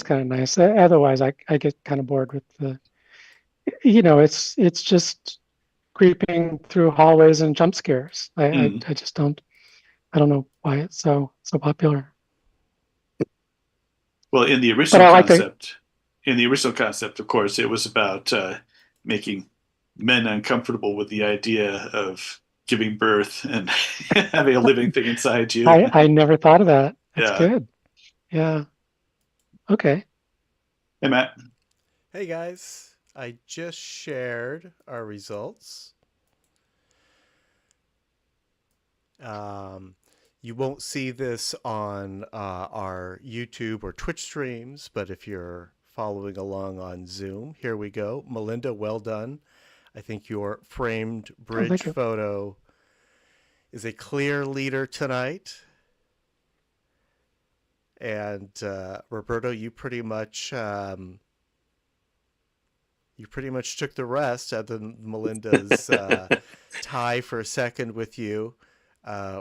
kind of nice. Otherwise, I get kind of bored with the, it's just creeping through hallways and jump scares. I just don't know why it's so popular. Well, in the original concept, of course, it was about making men uncomfortable with the idea of giving birth and having a living thing inside you. I never thought of that. That's Yeah. good. Yeah. Okay. Hey, Matt. Hey guys, I just shared our results. You won't see this on our YouTube or Twitch streams, but if you're following along on Zoom, here we go. Melinda, well done. I think your framed bridge photo is a clear leader tonight. And Roberto, you pretty much took the rest, other than Melinda's tie for a second with you,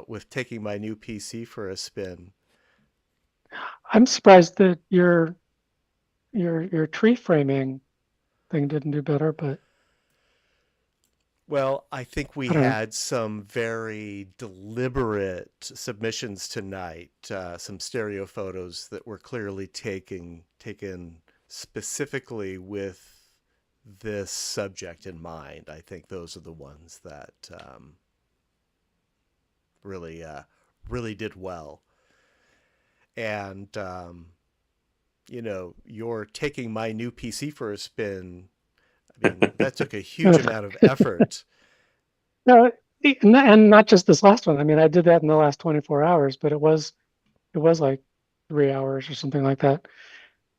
with taking my new PC for a spin. I'm surprised that your tree framing thing didn't do better, but well, I think we had some very deliberate submissions tonight, some stereo photos that were clearly taken specifically with this subject in mind. I think those are the ones that really did well. And you're taking my new PC for a spin. I mean, that took a huge amount of effort. No, and not just this last one. I mean, I did that in the last 24 hours, but it was like 3 hours or something like that.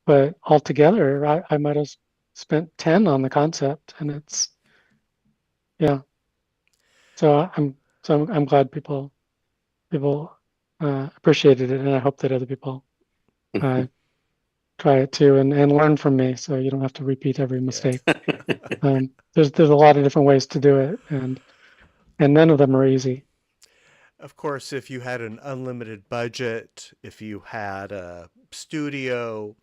But altogether, I might have spent 10 on the concept, and it's So I'm glad people appreciated it, and I hope that other people try it too and learn from me, so you don't have to repeat every mistake. There's a lot of different ways to do it, and none of them are easy. Of course, if you had an unlimited budget, if you had a studio,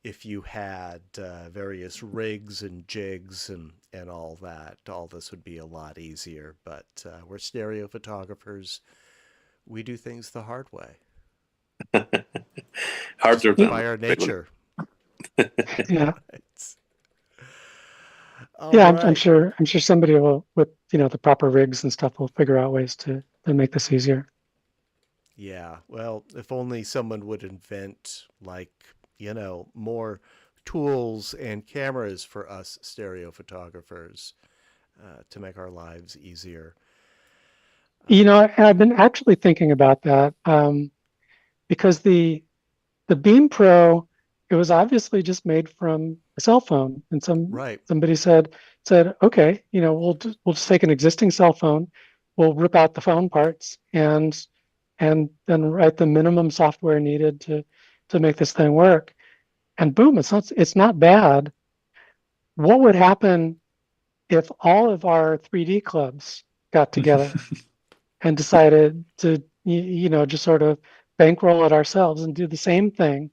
if you had various rigs and jigs and all that, all this would be a lot easier. But we're stereo photographers. We do things the hard way. Harder than by our nature. Yeah. Right. I'm sure somebody will, with the proper rigs and stuff, will figure out ways to make this easier. Yeah, well, if only someone would invent more tools and cameras for us stereo photographers to make our lives easier. I've been actually thinking about that because the Beam Pro, it was obviously just made from a cell phone, and somebody said, okay, we'll just take an existing cell phone, we'll rip out the phone parts and then write the minimum software needed to make this thing work, and boom, it's not bad. What would happen if all of our 3D clubs got together and decided to just sort of bankroll it ourselves and do the same thing,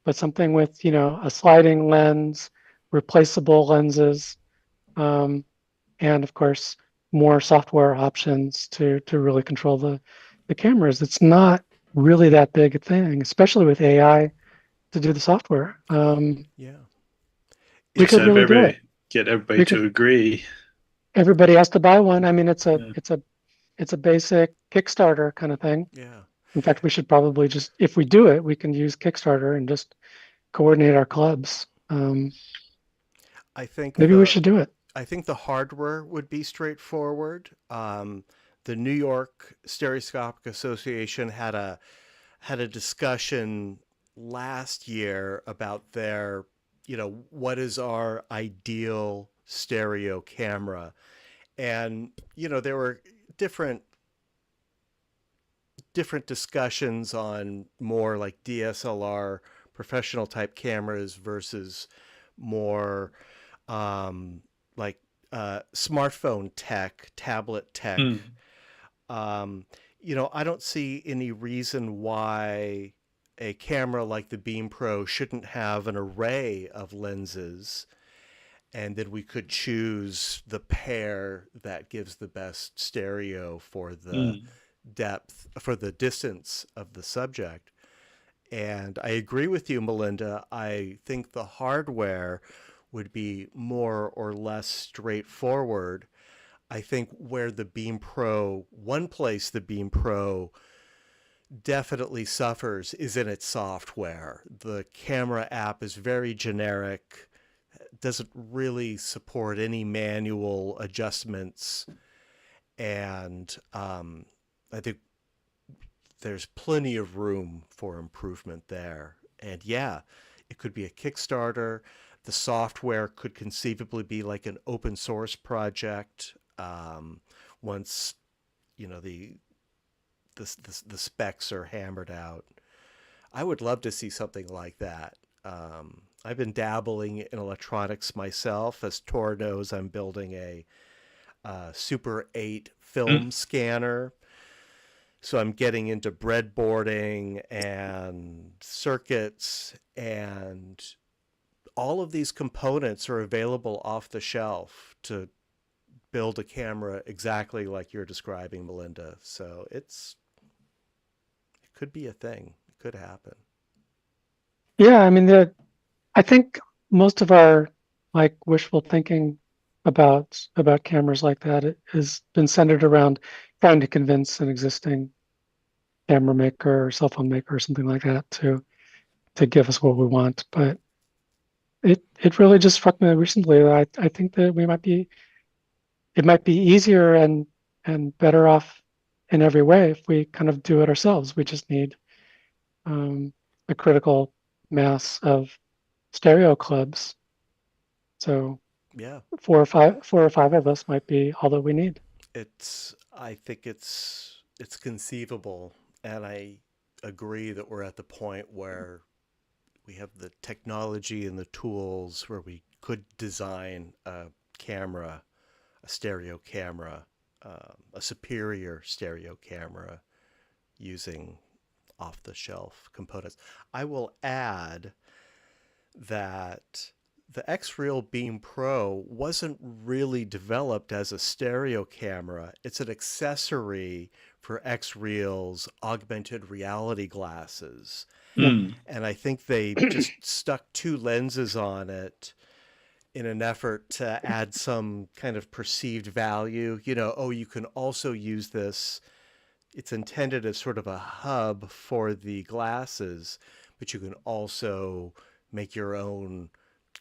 but something with a sliding lens, replaceable lenses, and of course, more software options to really control the cameras. It's not really that big a thing, especially with AI to do the software. Yeah. We Just could have really do it. get everybody We to could. agree. Everybody has to buy one. I mean, Yeah. it's a basic Kickstarter kind of thing. Yeah. In fact, we should probably just, if we do it, we can use Kickstarter and just coordinate our clubs. I think Maybe we should do it. I think the hardware would be straightforward. The New York Stereoscopic Association had a discussion last year about their, what is our ideal stereo camera, and there were different discussions on more like DSLR professional type cameras versus more like smartphone tech, tablet tech. Mm. I don't see any reason why a camera like the Beam Pro shouldn't have an array of lenses, and then we could choose the pair that gives the best stereo for the depth, for the distance of the subject. And I agree with you, Melinda. I think the hardware would be more or less straightforward. I think where the Beam Pro, one place the Beam Pro definitely suffers is in its software. The camera app is very generic, doesn't really support any manual adjustments, and I think there's plenty of room for improvement there. And yeah, it could be a Kickstarter. The software could conceivably be like an open source project once the specs are hammered out. I would love to see something like that. I've been dabbling in electronics myself. As Tor knows, I'm building a Super 8 film scanner. So I'm getting into breadboarding and circuits, and all of these components are available off the shelf to build a camera exactly like you're describing, Melinda. So it could be a thing. It could happen. Yeah, I mean, I think most of our like wishful thinking about cameras like that has been centered around trying to convince an existing camera maker or cell phone maker or something like that to give us what we want. But it really just struck me recently that I think that it might be easier and better off in every way if we kind of do it ourselves. We just need a critical mass of stereo clubs. So Yeah, four or five of us might be all that we need. I think it's conceivable, and I agree that we're at the point where we have the technology and the tools where we could design a camera, a stereo camera, a superior stereo camera using off-the-shelf components. I will add that the X-Reel Beam Pro wasn't really developed as a stereo camera. It's an accessory for X-Reel's augmented reality glasses. Mm. And I think they just stuck two lenses on it in an effort to add some kind of perceived value. You can also use this. It's intended as sort of a hub for the glasses, but you can also make your own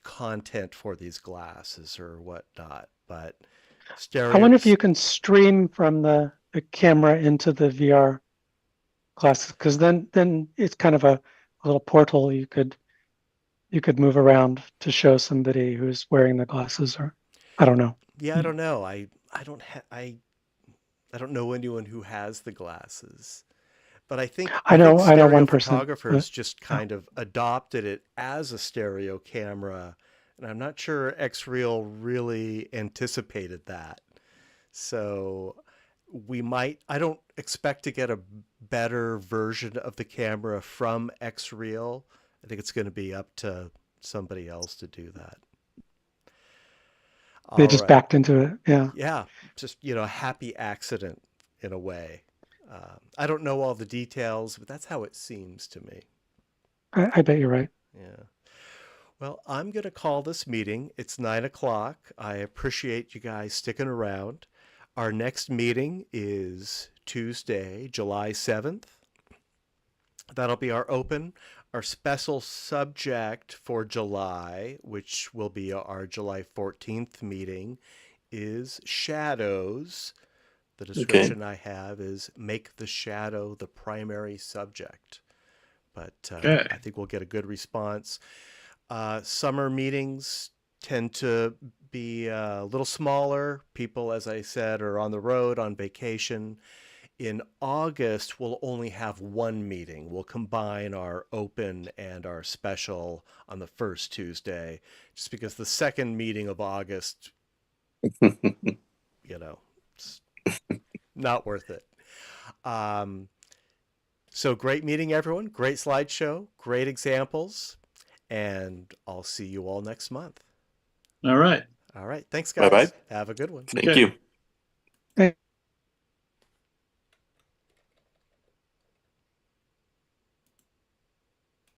content for these glasses or whatnot. But I wonder if you can stream from the camera into the VR glasses, because then it's kind of a little portal you could move around to show somebody who's wearing the glasses, or I don't know. Yeah, I don't know. I don't know anyone who has the glasses. But I think I know stereo one person. photographers just kind of adopted it as a stereo camera, and I'm not sure X-Reel really anticipated that. So I don't expect to get a better version of the camera from X-Reel. I think it's going to be up to somebody else to do that. They All just right. backed into it. Yeah. Yeah, just, a happy accident in a way. I don't know all the details, but that's how it seems to me. I bet you're right. Yeah. Well, I'm going to call this meeting. It's 9 o'clock. I appreciate you guys sticking around. Our next meeting is Tuesday, July 7th. That'll be our open. Our special subject for July, which will be our July 14th meeting, is shadows. The Okay. description I have is make the shadow the primary subject. But Okay. I think we'll get a good response. Summer meetings tend to be a little smaller. People, as I said, are on the road, on vacation. In August, we'll only have one meeting. We'll combine our open and our special on the first Tuesday, just because the second meeting of August, it's not worth it. So great meeting, everyone. Great slideshow, great examples, and I'll see you all next month. All right. All right. Thanks, Bye-bye. guys. Have a good one. Thank Okay. you. Hey,